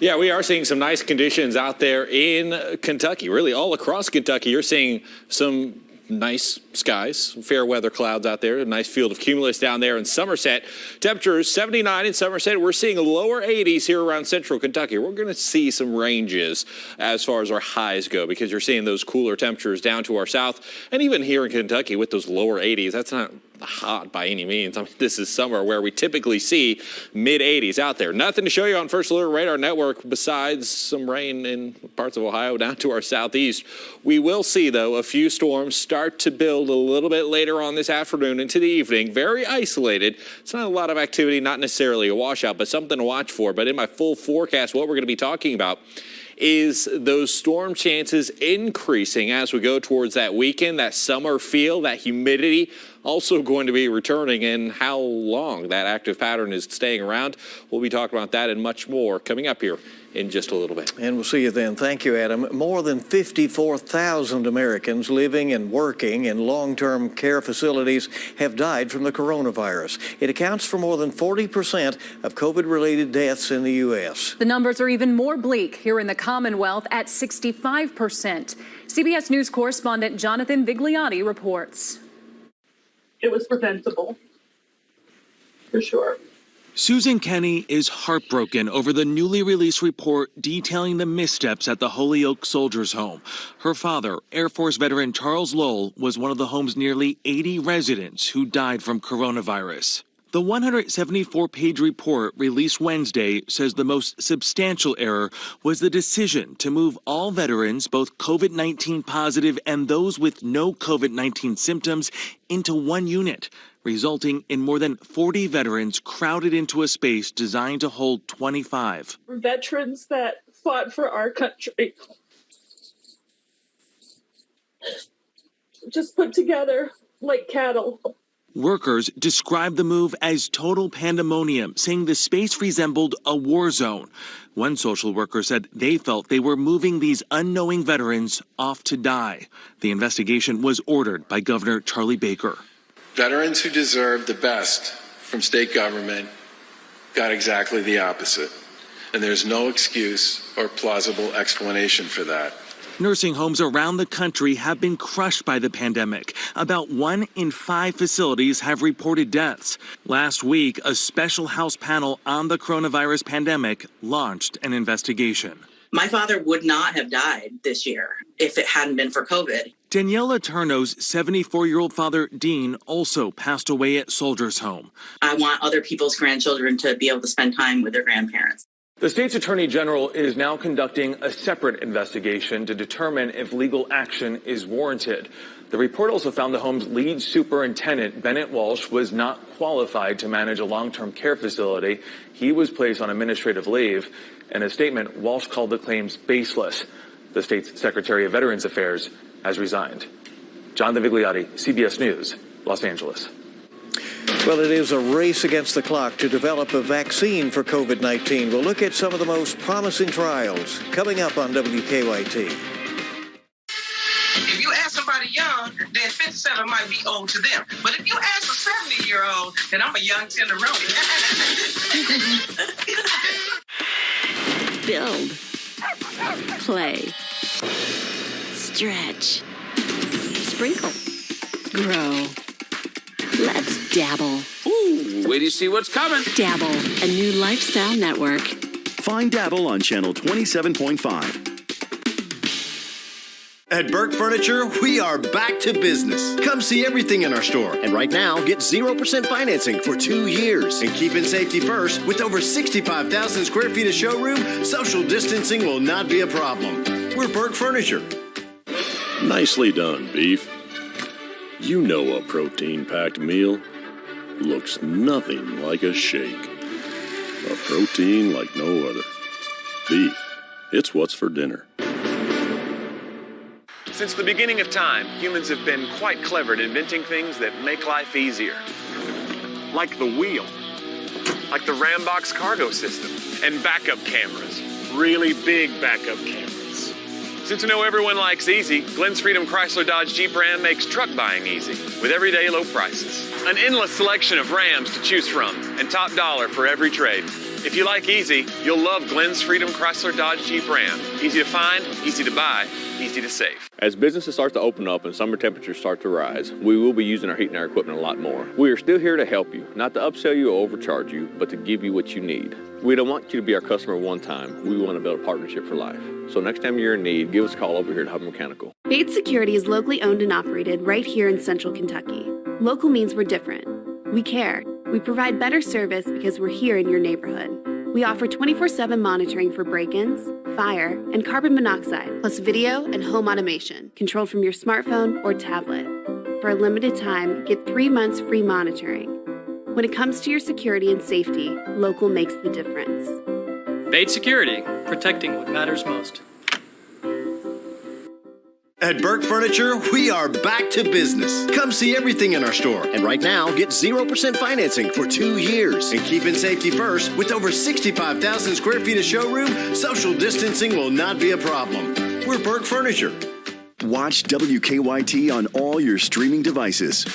Yeah, we are seeing some nice conditions out there in Kentucky, really all across Kentucky. You're seeing some nice skies, fair weather clouds out there, a nice field of cumulus down there in Somerset. Temperatures 79 in Somerset. We're seeing lower 80s here around central Kentucky. We're going to see some ranges as far as our highs go because you're seeing those cooler temperatures down to our south. And even here in Kentucky with those lower 80s, that's not hot by any means. I mean, this is summer where we typically see mid-80s out there. Nothing to show you on First Alert Radar Network besides some rain in parts of Ohio down to our southeast. We will see, though, a few storms start to build a little bit later on this afternoon into the evening. Very isolated. It's not a lot of activity, not necessarily a washout, but something to watch for. But in my full forecast, what we're going to be talking about is those storm chances increasing as we go towards that weekend, that summer feel, that humidity also going to be returning, and how long that active pattern is staying around. We'll be talking about that and much more coming up here in just a little bit.
And we'll see you then. Thank you, Adam. More than 54,000 Americans living and working in long-term care facilities have died from the coronavirus. It accounts for more than 40% of COVID-related deaths in the U.S.
The numbers are even more bleak here in the Commonwealth at 65%. CBS News correspondent Jonathan Vigliotti reports.
It was preventable, for sure.
Susan Kenny is heartbroken over the newly released report detailing the missteps at the Holyoke Soldiers Home. Her father, Air Force veteran Charles Lowell, was one of the home's nearly 80 residents who died from coronavirus. The 174-page report released Wednesday says the most substantial error was the decision to move all veterans, both COVID-19 positive and those with no COVID-19 symptoms, into one unit, resulting in more than 40 veterans crowded into a space designed to hold 25.
Veterans that fought for our country, just put together like cattle.
Workers described the move as total pandemonium, saying the space resembled a war zone. One social worker said they felt they were moving these unknowing veterans off to die. The investigation was ordered by Governor Charlie Baker.
Veterans who deserve the best from state government got exactly the opposite. And there's no excuse or plausible explanation for that.
Nursing homes around the country have been crushed by the pandemic. About 1 in 5 facilities have reported deaths. Last week, a special House panel on the coronavirus pandemic launched an investigation.
My father would not have died this year if it hadn't been for COVID.
Danielle Letourneau's 74-year-old father, Dean, also passed away at Soldiers Home.
I want other people's grandchildren to be able to spend time with their grandparents.
The state's attorney general is now conducting a separate investigation to determine if legal action is warranted. The report also found the home's lead superintendent, Bennett Walsh, was not qualified to manage a long-term care facility. He was placed on administrative leave. In a statement, Walsh called the claims baseless. The state's Secretary of Veterans Affairs has resigned. John Vigliotti, CBS News, Los Angeles.
Well, it is a race against the clock to develop a vaccine for COVID-19. We'll look at some of the most promising trials coming up on WKYT.
If you ask somebody young, then 57 might be old to them. But if you ask a 70-year-old, then I'm a young tenderoni.
Build, play, stretch, sprinkle, grow. Let's dabble.
Ooh, wait till you see what's coming.
Dabble, a new lifestyle network.
Find Dabble on channel 27.5.
At Burke Furniture, we are back to business. Come see everything in our store.
And right now, get 0% financing for 2 years.
And keeping safety first, with over 65,000 square feet of showroom, social distancing will not be a problem. We're Burke Furniture.
Nicely done, Beef. You know a protein-packed meal looks nothing like a shake. A protein like no other. Beef, it's what's for dinner.
Since the beginning of time, humans have been quite clever at inventing things that make life easier. Like the wheel, like the Rambox cargo system, and backup cameras, really big backup cameras. Since we know everyone likes easy, Glenn's Freedom Chrysler Dodge Jeep Ram makes truck buying easy, with everyday low prices. An endless selection of Rams to choose from, and top dollar for every trade. If you like easy, you'll love Glenn's Freedom Chrysler Dodge Jeep Ram. Easy to find, easy to buy, easy to save.
As businesses start to open up and summer temperatures start to rise, we will be using our heat and air equipment a lot more. We are still here to help you, not to upsell you or overcharge you, but to give you what you need. We don't want you to be our customer one time. We want to build a partnership for life. So next time you're in need, give us a call over here at Hub Mechanical.
Bates Security is locally owned and operated right here in Central Kentucky. Local means we're different. We care. We provide better service because we're here in your neighborhood. We offer 24/7 monitoring for break-ins, fire, and carbon monoxide, plus video and home automation, controlled from your smartphone or tablet. For a limited time, get 3 months free monitoring. When it comes to your security and safety, local makes the difference.
Bates Security, protecting what matters most.
At Burke Furniture, we are back to business. Come see everything in our store.
And right now, get 0% financing for 2 years.
And keeping safety first, with over 65,000 square feet of showroom, social distancing will not be a problem. We're Burke Furniture.
Watch WKYT on all your streaming devices.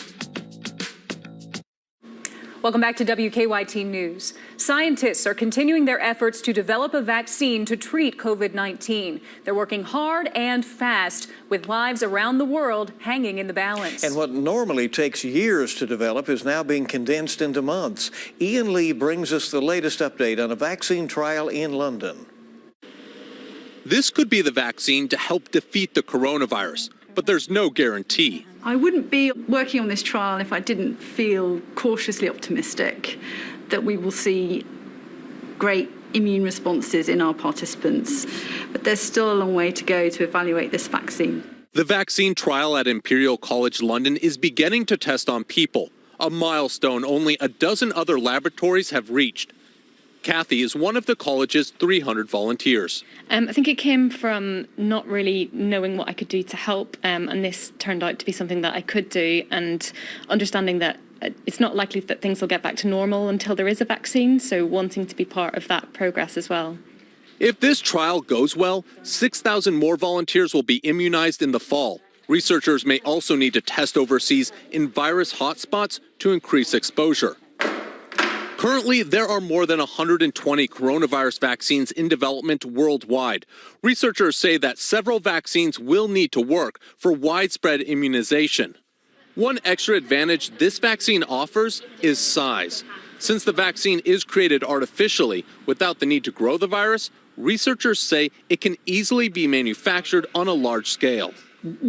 Welcome back to WKYT News. Scientists are continuing their efforts to develop a vaccine to treat COVID-19. They're working hard and fast, with lives around the world hanging in the balance.
And what normally takes years to develop is now being condensed into months. Ian Lee brings us the latest update on a vaccine trial in London.
This could be the vaccine to help defeat the coronavirus, but there's no guarantee.
I wouldn't be working on this trial if I didn't feel cautiously optimistic that we will see great immune responses in our participants. But there's still a long way to go to evaluate this vaccine.
The vaccine trial at Imperial College London is beginning to test on people, a milestone only a dozen other laboratories have reached. Kathy is one of the college's 300 volunteers.
I think it came from not really knowing what I could do to help, and this turned out to be something that I could do, and understanding that it's not likely that things will get back to normal until there is a vaccine, so wanting to be part of that progress as well.
If this trial goes well, 6,000 more volunteers will be immunized in the fall. Researchers may also need to test overseas in virus hotspots to increase exposure. Currently, there are more than 120 coronavirus vaccines in development worldwide. Researchers say that several vaccines will need to work for widespread immunization. One extra advantage this vaccine offers is size. Since the vaccine is created artificially without the need to grow the virus, researchers say it can easily be manufactured on a large scale.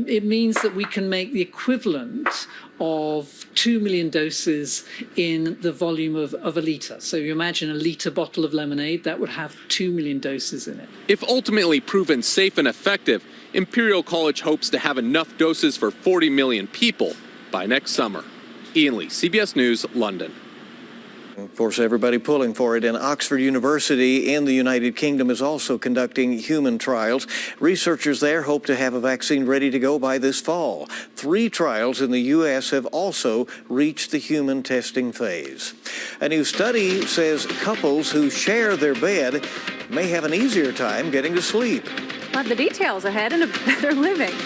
It means that we can make the equivalent of 2 million doses in the volume of a litre. So you imagine a litre bottle of lemonade, that would have 2 million doses in it.
If ultimately proven safe and effective, Imperial College hopes to have enough doses for 40 million people by next summer. Ian Lee, CBS News, London.
Of course, everybody pulling for it. And Oxford University in the United Kingdom is also conducting human trials. Researchers there hope to have a vaccine ready to go by this fall. 3 trials in the U.S. have also reached the human testing phase. A new study says couples who share their bed may have an easier time getting to sleep.
We'll have the details ahead and a better living.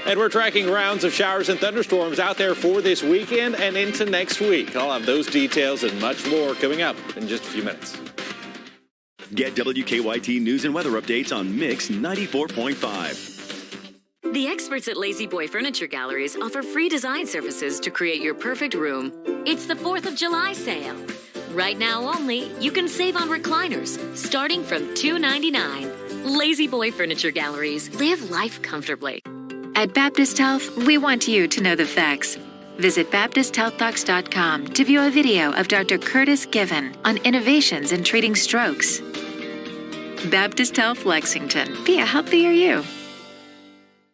And we're tracking rounds of showers and thunderstorms out there for this weekend and into next week. I'll have those details and much more coming up in just a few minutes.
Get WKYT news and weather updates on Mix 94.5.
The experts at Lazy Boy Furniture Galleries offer free design services to create your perfect room. It's the 4th of July sale. Right now only, you can save on recliners starting from $2.99. Lazy Boy Furniture Galleries. Live life comfortably.
At Baptist Health, we want you to know the facts. Visit BaptistHealthDocs.com to view a video of Dr. Curtis Given on innovations in treating strokes. Baptist Health Lexington. Be a healthier you.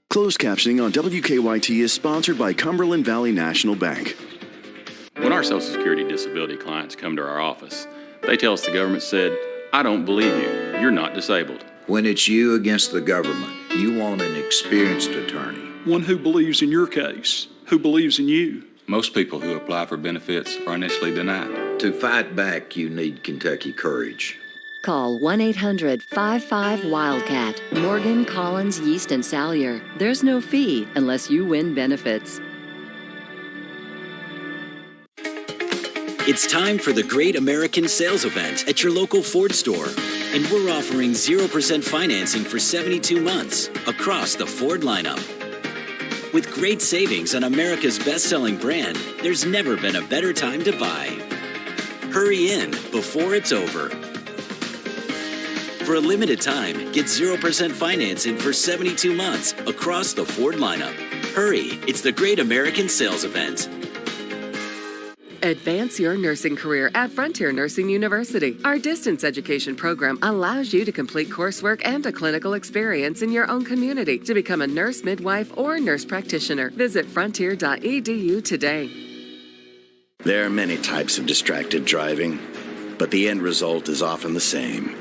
Closed captioning on WKYT is sponsored by Cumberland Valley National Bank.
When our Social Security disability clients come to our office, they tell us the government said, "I don't believe you. You're not disabled."
When it's you against the government, you want an experienced attorney.
One who believes in your case, who believes in you.
Most people who apply for benefits are initially denied.
To fight back, you need Kentucky courage.
Call 1-800-55-WILDCAT. Morgan, Collins, Yeast, and Salyer. There's no fee unless you win benefits.
It's time for the Great American Sales Event at your local Ford store. And we're offering 0% financing for 72 months across the Ford lineup. With great savings on America's best-selling brand, there's never been a better time to buy. Hurry in before it's over. For a limited time, get 0% financing for 72 months across the Ford lineup. Hurry, it's the Great American Sales Event.
Advance your nursing career at Frontier Nursing University. Our distance education program allows you to complete coursework and a clinical experience in your own community to become a nurse midwife or nurse practitioner. Visit frontier.edu today.
There are many types of distracted driving, but the end result is often the same.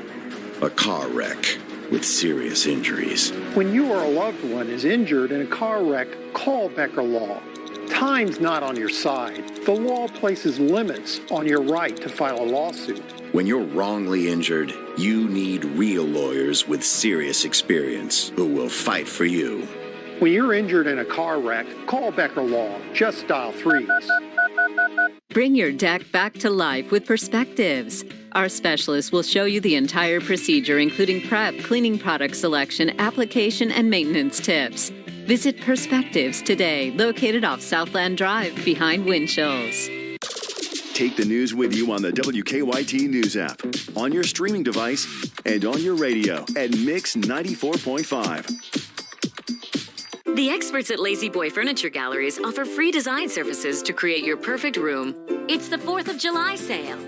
A car wreck with serious injuries.
When you or a loved one is injured in a car wreck, call Becker Law. Time's not on your side. The law places limits on your right to file a lawsuit.
When you're wrongly injured, you need real lawyers with serious experience who will fight for you.
When you're injured in a car wreck, call Becker Law. Just dial 3s.
Bring your deck back to life with Perspectives. Our specialists will show you the entire procedure, including prep, cleaning product selection, application, and maintenance tips. Visit Perspectives today, located off Southland Drive behind Winchell's.
Take the news with you on the WKYT News app, on your streaming device, and on your radio at Mix 94.5.
The experts at Lazy Boy Furniture Galleries offer free design services to create your perfect room. It's the 4th of July sale.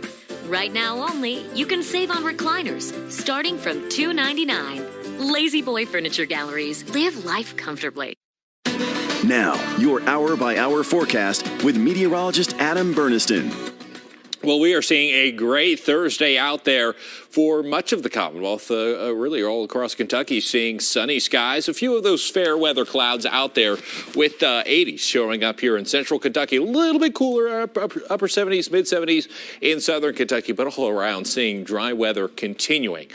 Right now only, you can save on recliners starting from $2.99. Lazy Boy Furniture Galleries. Live life comfortably.
Now, your hour-by-hour forecast with meteorologist Adam Burniston.
Well, we are seeing a great Thursday out there for much of the Commonwealth, really all across Kentucky, seeing sunny skies. A few of those fair weather clouds out there with 80s showing up here in central Kentucky. A little bit cooler, upper 70s, mid 70s in southern Kentucky, but all around seeing dry weather continuing.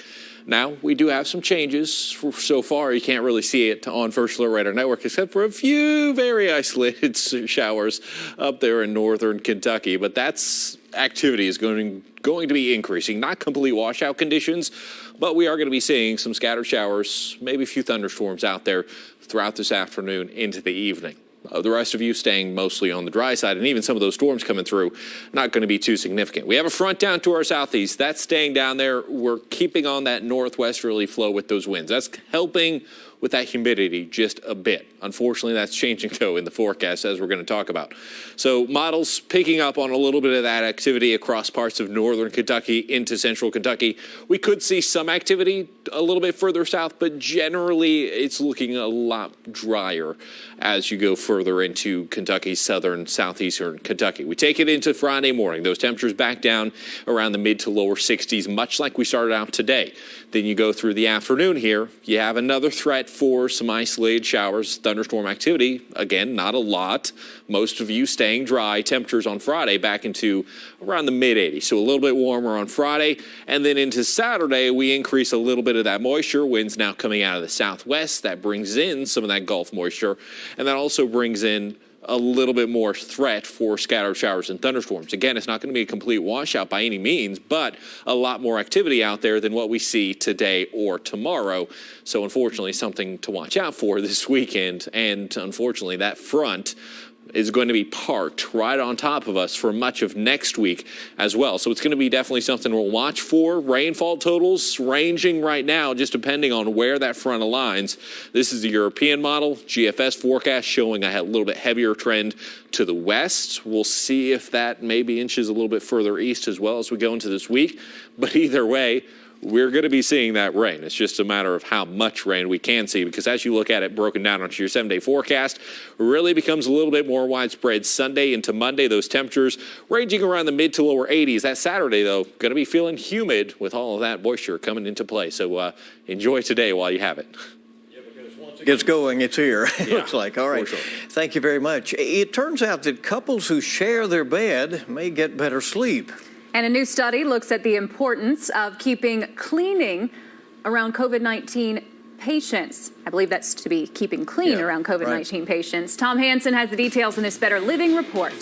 Now, we do have some changes. So far, you can't really see it on First Alert Radar Network, except for a few very isolated showers up there in northern Kentucky. But that's activity is going to be increasing. Not complete washout conditions, but we are going to be seeing some scattered showers, maybe a few thunderstorms out there throughout this afternoon into the evening. The rest of you staying mostly on the dry side, and even some of those storms coming through, not going to be too significant. We have a front down to our southeast. That's staying down there. We're keeping on that northwesterly flow with those winds. That's helping with that humidity just a bit. Unfortunately, that's changing, though, in the forecast, as we're going to talk about. So models picking up on a little bit of that activity across parts of northern Kentucky into central Kentucky. We could see some activity a little bit further south, but generally it's looking a lot drier as you go further into Kentucky, southern, southeastern Kentucky. We take it into Friday morning. Those temperatures back down around the mid to lower 60s, much like we started out today. Then you go through the afternoon here. You have another threat for some isolated showers, thunderstorm activity. Again, not a lot. Most of you staying dry. Temperatures on Friday back into around the mid-80s. So a little bit warmer on Friday. And then into Saturday, we increase a little bit of that moisture. Winds now coming out of the southwest. That brings in some of that Gulf moisture. And that also brings in a little bit more threat for scattered showers and thunderstorms. Again, it's not going to be a complete washout by any means, but a lot more activity out there than what we see today or tomorrow. So unfortunately, something to watch out for this weekend. And unfortunately, that front is going to be parked right on top of us for much of next week as well. So it's going to be definitely something we'll watch for. Rainfall totals ranging right now, just depending on where that front aligns. This is the European model. GFS forecast showing a little bit heavier trend to the west. We'll see if that maybe inches a little bit further east as well as we go into this week. But either way, we're going to be seeing that rain. It's just a matter of how much rain we can see, because as you look at it broken down onto your 7-day forecast, it really becomes a little bit more widespread Sunday into Monday. Those temperatures ranging around the mid to lower 80s. That Saturday, though, going to be feeling humid with all of that moisture coming into play. So enjoy today while you have it.
It gets going, it's here. It looks like. All right. Sure. Thank you very much. It turns out that couples who share their bed may get better sleep.
And a new study looks at the importance of keeping cleaning around COVID-19 patients. I believe that's to be keeping clean around COVID-19 patients. Tom Hansen has the details in this Better Living report.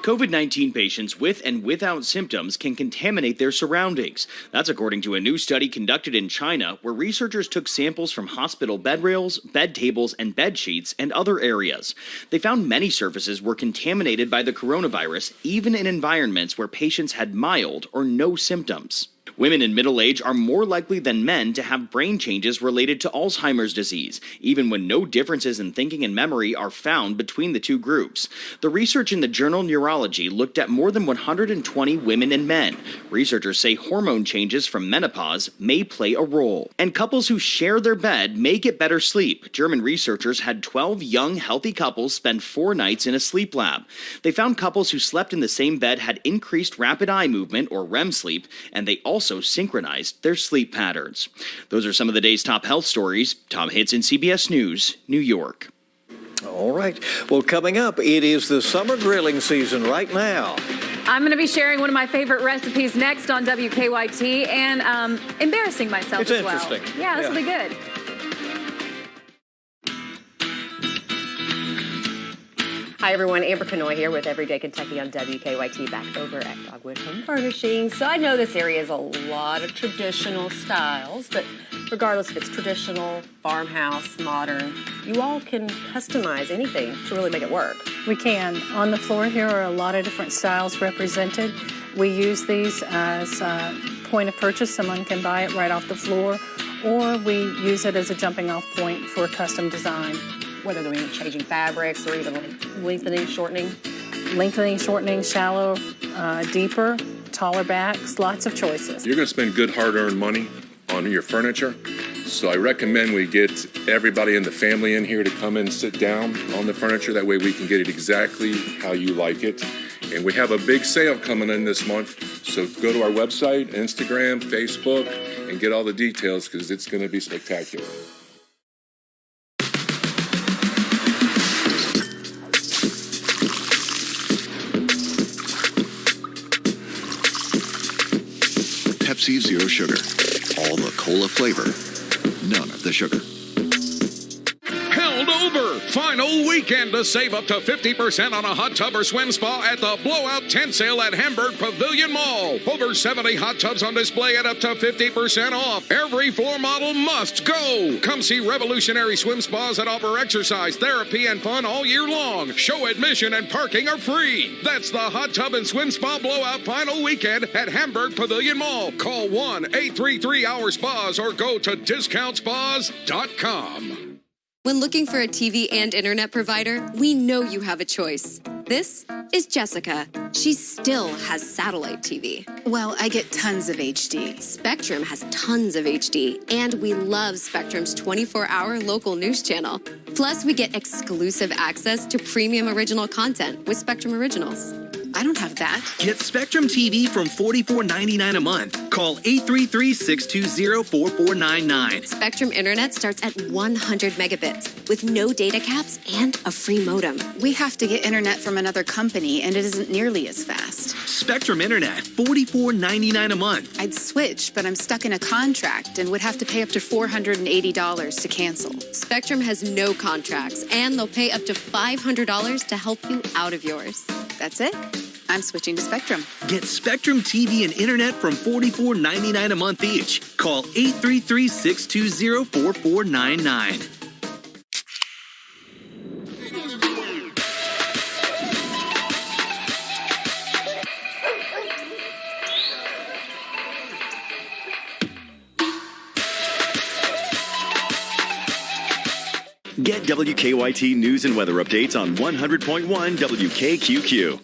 COVID-19 patients with and without symptoms can contaminate their surroundings. That's according to a new study conducted in China, where researchers took samples from hospital bed rails, bed tables, and bed sheets, and other areas. They found many surfaces were contaminated by the coronavirus, even in environments where patients had mild or no symptoms. Women in middle age are more likely than men to have brain changes related to Alzheimer's disease, even when no differences in thinking and memory are found between the two groups. The research in the journal Neurology looked at more than 120 women and men. Researchers say hormone changes from menopause may play a role. And couples who share their bed may get better sleep. German researchers had 12 young, healthy couples spend 4 nights in a sleep lab. They found couples who slept in the same bed had increased rapid eye movement, or REM sleep, and they also synchronized their sleep patterns. Those are some of the day's top health stories. Tom Hansen, CBS News, New York.
All right. Well, coming up, it is the summer grilling season right now.
I'm going to be sharing one of my favorite recipes next on WKYT and embarrassing myself as well.
It's interesting.
Yeah, this will be good.
Hi, everyone. Amber Canoy here with Everyday Kentucky on WKYT, back over at Dogwood Home Furnishings. So I know this area is a lot of traditional styles, but regardless if it's traditional, farmhouse, modern, you all can customize anything to really make it work.
We can. On the floor here are a lot of different styles represented. We use these as a point of purchase. Someone can buy it right off the floor, or we use it as a jumping off point for custom design.
Whether they're changing fabrics or even lengthening, shortening.
Lengthening, shortening, shallow, deeper, taller backs, lots of choices.
You're going to spend good hard-earned money on your furniture, so I recommend we get everybody in the family in here to come and sit down on the furniture. That way we can get it exactly how you like it. And we have a big sale coming in this month, so go to our website, Instagram, Facebook, and get all the details, because it's going to be spectacular.
Pepsi Zero Sugar. All the cola flavor, none of the sugar.
Held over! Final weekend to save up to 50% on a hot tub or swim spa at the Blowout Tent Sale at Hamburg Pavilion Mall. Over 70 hot tubs on display at up to 50% off. Every floor model must go. Come see revolutionary swim spas that offer exercise, therapy, and fun all year long. Show admission and parking are free. That's the Hot Tub and Swim Spa Blowout Final Weekend at Hamburg Pavilion Mall. Call 1-833-HOUR-SPAS or go to discountspas.com.
When looking for a TV and internet provider, we know you have a choice. This is Jessica. She still has satellite TV.
Well, I get tons of HD.
Spectrum has tons of HD, and we love Spectrum's 24-hour local news channel. Plus, we get exclusive access to premium original content with Spectrum Originals.
I don't have that.
Get Spectrum TV from $44.99 a month. Call 833-620-4499.
Spectrum Internet starts at 100 megabits with no data caps and a free modem.
We have to get internet from another company, and it isn't nearly as fast.
Spectrum Internet, $44.99 a month.
I'd switch, but I'm stuck in a contract and would have to pay up to $480 to cancel.
Spectrum has no contracts, and they'll pay up to $500 to help you out of yours.
That's it. I'm switching to Spectrum.
Get Spectrum TV and internet from $44.99 a month each. Call 833-620-4499.
Get WKYT news and weather updates on 100.1 WKQQ.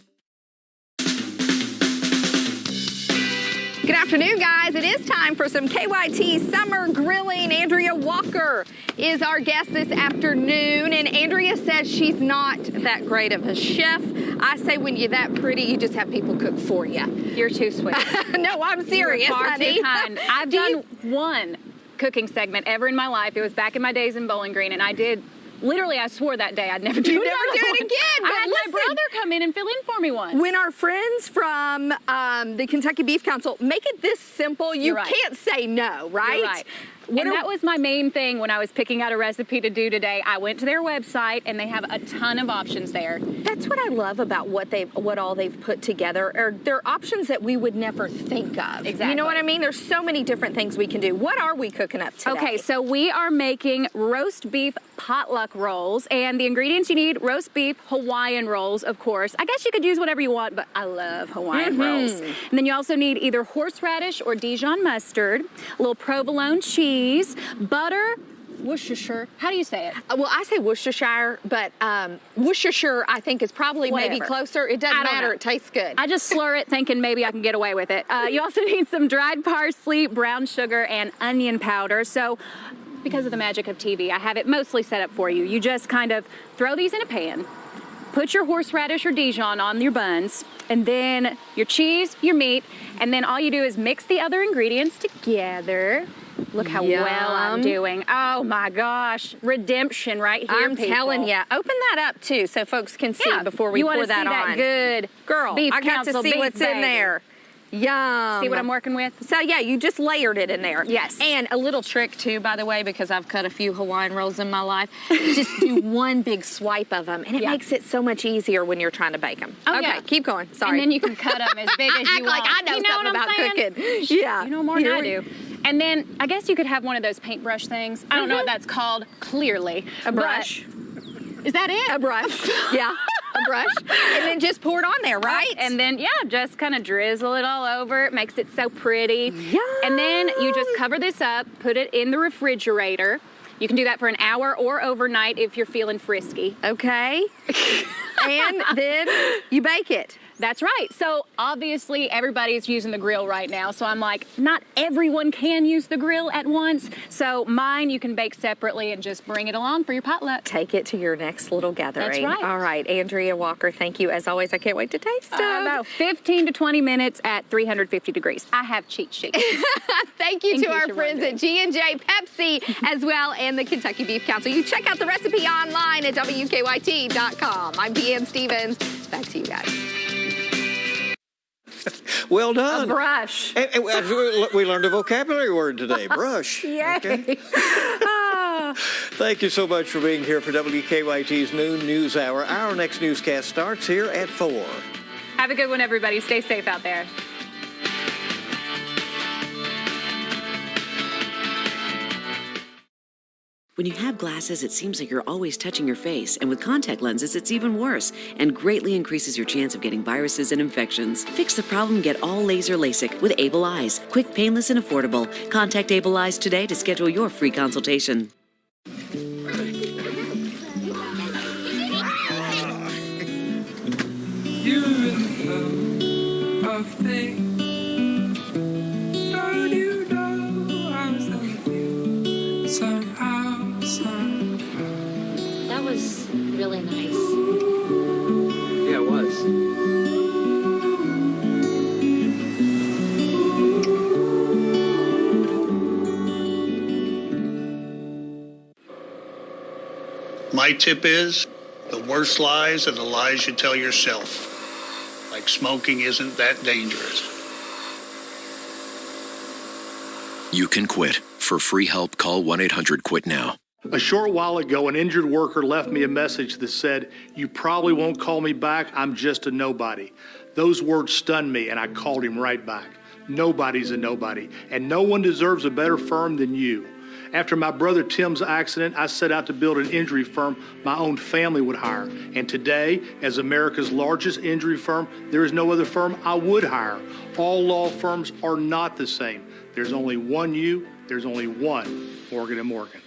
Good afternoon, guys. It is time for some KYT summer grilling. Andrea Walker is our guest this afternoon, and Andrea says she's not that great of a chef. I say when you're that pretty, you just have people cook for you.
You're too sweet.
No, I'm serious,
You're far
honey.
too kind. I've done one cooking segment ever in my life. It was back in my days in Bowling Green, and I did. Literally, I swore that day I'd never do it
again.
I had my brother come in and fill in for me once.
When our friends from the Kentucky Beef Council make it this simple, you can't say no, right?
You're right. And that was my main thing when I was picking out a recipe to do today. I went to their website, and they have a ton of options there.
That's what I love about what all they've put together. They're options that we would never think of.
Exactly.
You know what I mean? There's so many different things we can do. What are we cooking up today?
Okay, so we are making roast beef potluck rolls, and the ingredients you need: roast beef, Hawaiian rolls, of course. I guess you could use whatever you want, but I love Hawaiian rolls. And then you also need either horseradish or Dijon mustard, a little provolone cheese, butter, Worcestershire. How do you say it?
Well, I say Worcestershire, but Worcestershire I think is probably maybe closer. It doesn't matter. It tastes good.
I just slur it thinking maybe I can get away with it. You also need some dried parsley, brown sugar, and onion powder. So because of the magic of TV, I have it mostly set up for you. You just kind of throw these in a pan, put your horseradish or Dijon on your buns, and then your cheese, your meat, and then all you do is mix the other ingredients together. Look how well I'm doing. Oh my gosh, redemption right here,
I'm telling you. Open that up too so folks can see before we pour that on.
That good
girl,
beef
I got to see what's in there. Yum.
See what I'm working with?
So yeah, you just layered it in there.
Yes.
And a little trick too, by the way, because I've cut a few Hawaiian rolls in my life. Just do one big swipe of them, and it makes it so much easier when you're trying to bake them.
Oh,
okay, keep going. Sorry.
And then you can cut them as big as you want.
Like I know something about cooking. Yeah.
You know more than I do. And then I guess you could have one of those paintbrush things. I don't know what that's called, clearly.
A brush.
Is that it?
A brush. Yeah. A brush. And then just pour it on there, right?
And then, just kind of drizzle it all over. It makes it so pretty.
Yum.
And then you just cover this up, put it in the refrigerator. You can do that for an hour or overnight if you're feeling frisky.
Okay. And then you bake it.
That's right. So obviously everybody's using the grill right now. So I'm like, not everyone can use the grill at once. So mine you can bake separately and just bring it along for your potluck.
Take it to your next little gathering.
That's right.
All right, Andrea Walker, thank you. As always, I can't wait to taste them.
About 15 to 20 minutes at 350 degrees. I have cheat sheets.
Thank you to our friends at G&J Pepsi as well and the Kentucky Beef Council. You check out the recipe online at WKYT.com. I'm Deanne Stevens. Back to you guys.
Well done.
A brush.
And we learned a vocabulary word today, brush.
Yay.
Okay. Thank you so much for being here for WKYT's Noon News Hour. Our next newscast starts here at 4.
Have a good one, everybody. Stay safe out there.
When you have glasses, it seems like you're always touching your face, and with contact lenses, it's even worse and greatly increases your chance of getting viruses and infections. Fix the problem, get all laser LASIK with Able Eyes. Quick, painless, and affordable. Contact Able Eyes today to schedule your free consultation.
You of things. Don't you know I was with you somehow, somehow.
That was really nice.
Yeah, it was.
My tip is, the worst lies are the lies you tell yourself. Like smoking isn't that dangerous.
You can quit. For free help, call 1-800-QUIT-NOW.
A short while ago, an injured worker left me a message that said, "You probably won't call me back. I'm just a nobody." Those words stunned me, and I called him right back. Nobody's a nobody, and no one deserves a better firm than you. After my brother Tim's accident, I set out to build an injury firm my own family would hire. And today, as America's largest injury firm, there is no other firm I would hire. All law firms are not the same. There's only one you, there's only one Morgan & Morgan.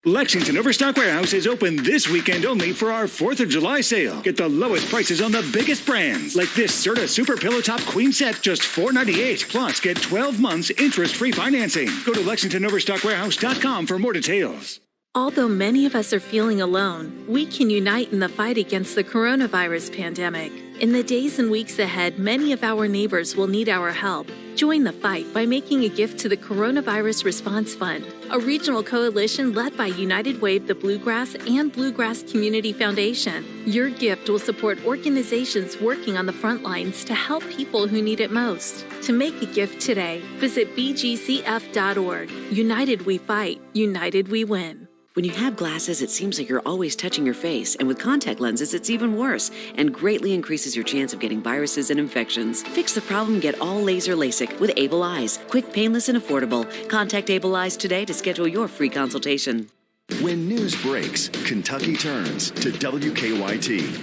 Lexington Overstock Warehouse is open this weekend only for our 4th of July sale. Get the lowest prices on the biggest brands, like this Serta Super Pillow Top Queen Set, just $4.98. Plus, get 12 months interest-free financing. Go to LexingtonOverstockWarehouse.com for more details.
Although many of us are feeling alone, we can unite in the fight against the coronavirus pandemic. In the days and weeks ahead, many of our neighbors will need our help. Join the fight by making a gift to the Coronavirus Response Fund, a regional coalition led by United Wave, the Bluegrass, and Bluegrass Community Foundation. Your gift will support organizations working on the front lines to help people who need it most. To make a gift today, visit bgcf.org. United we fight, united we win.
When you have glasses, it seems like you're always touching your face, and with contact lenses, it's even worse and greatly increases your chance of getting viruses and infections. Fix the problem, get all laser LASIK with Able Eyes. Quick, painless, and affordable. Contact Able Eyes today to schedule your free consultation.
When news breaks, Kentucky turns to WKYT.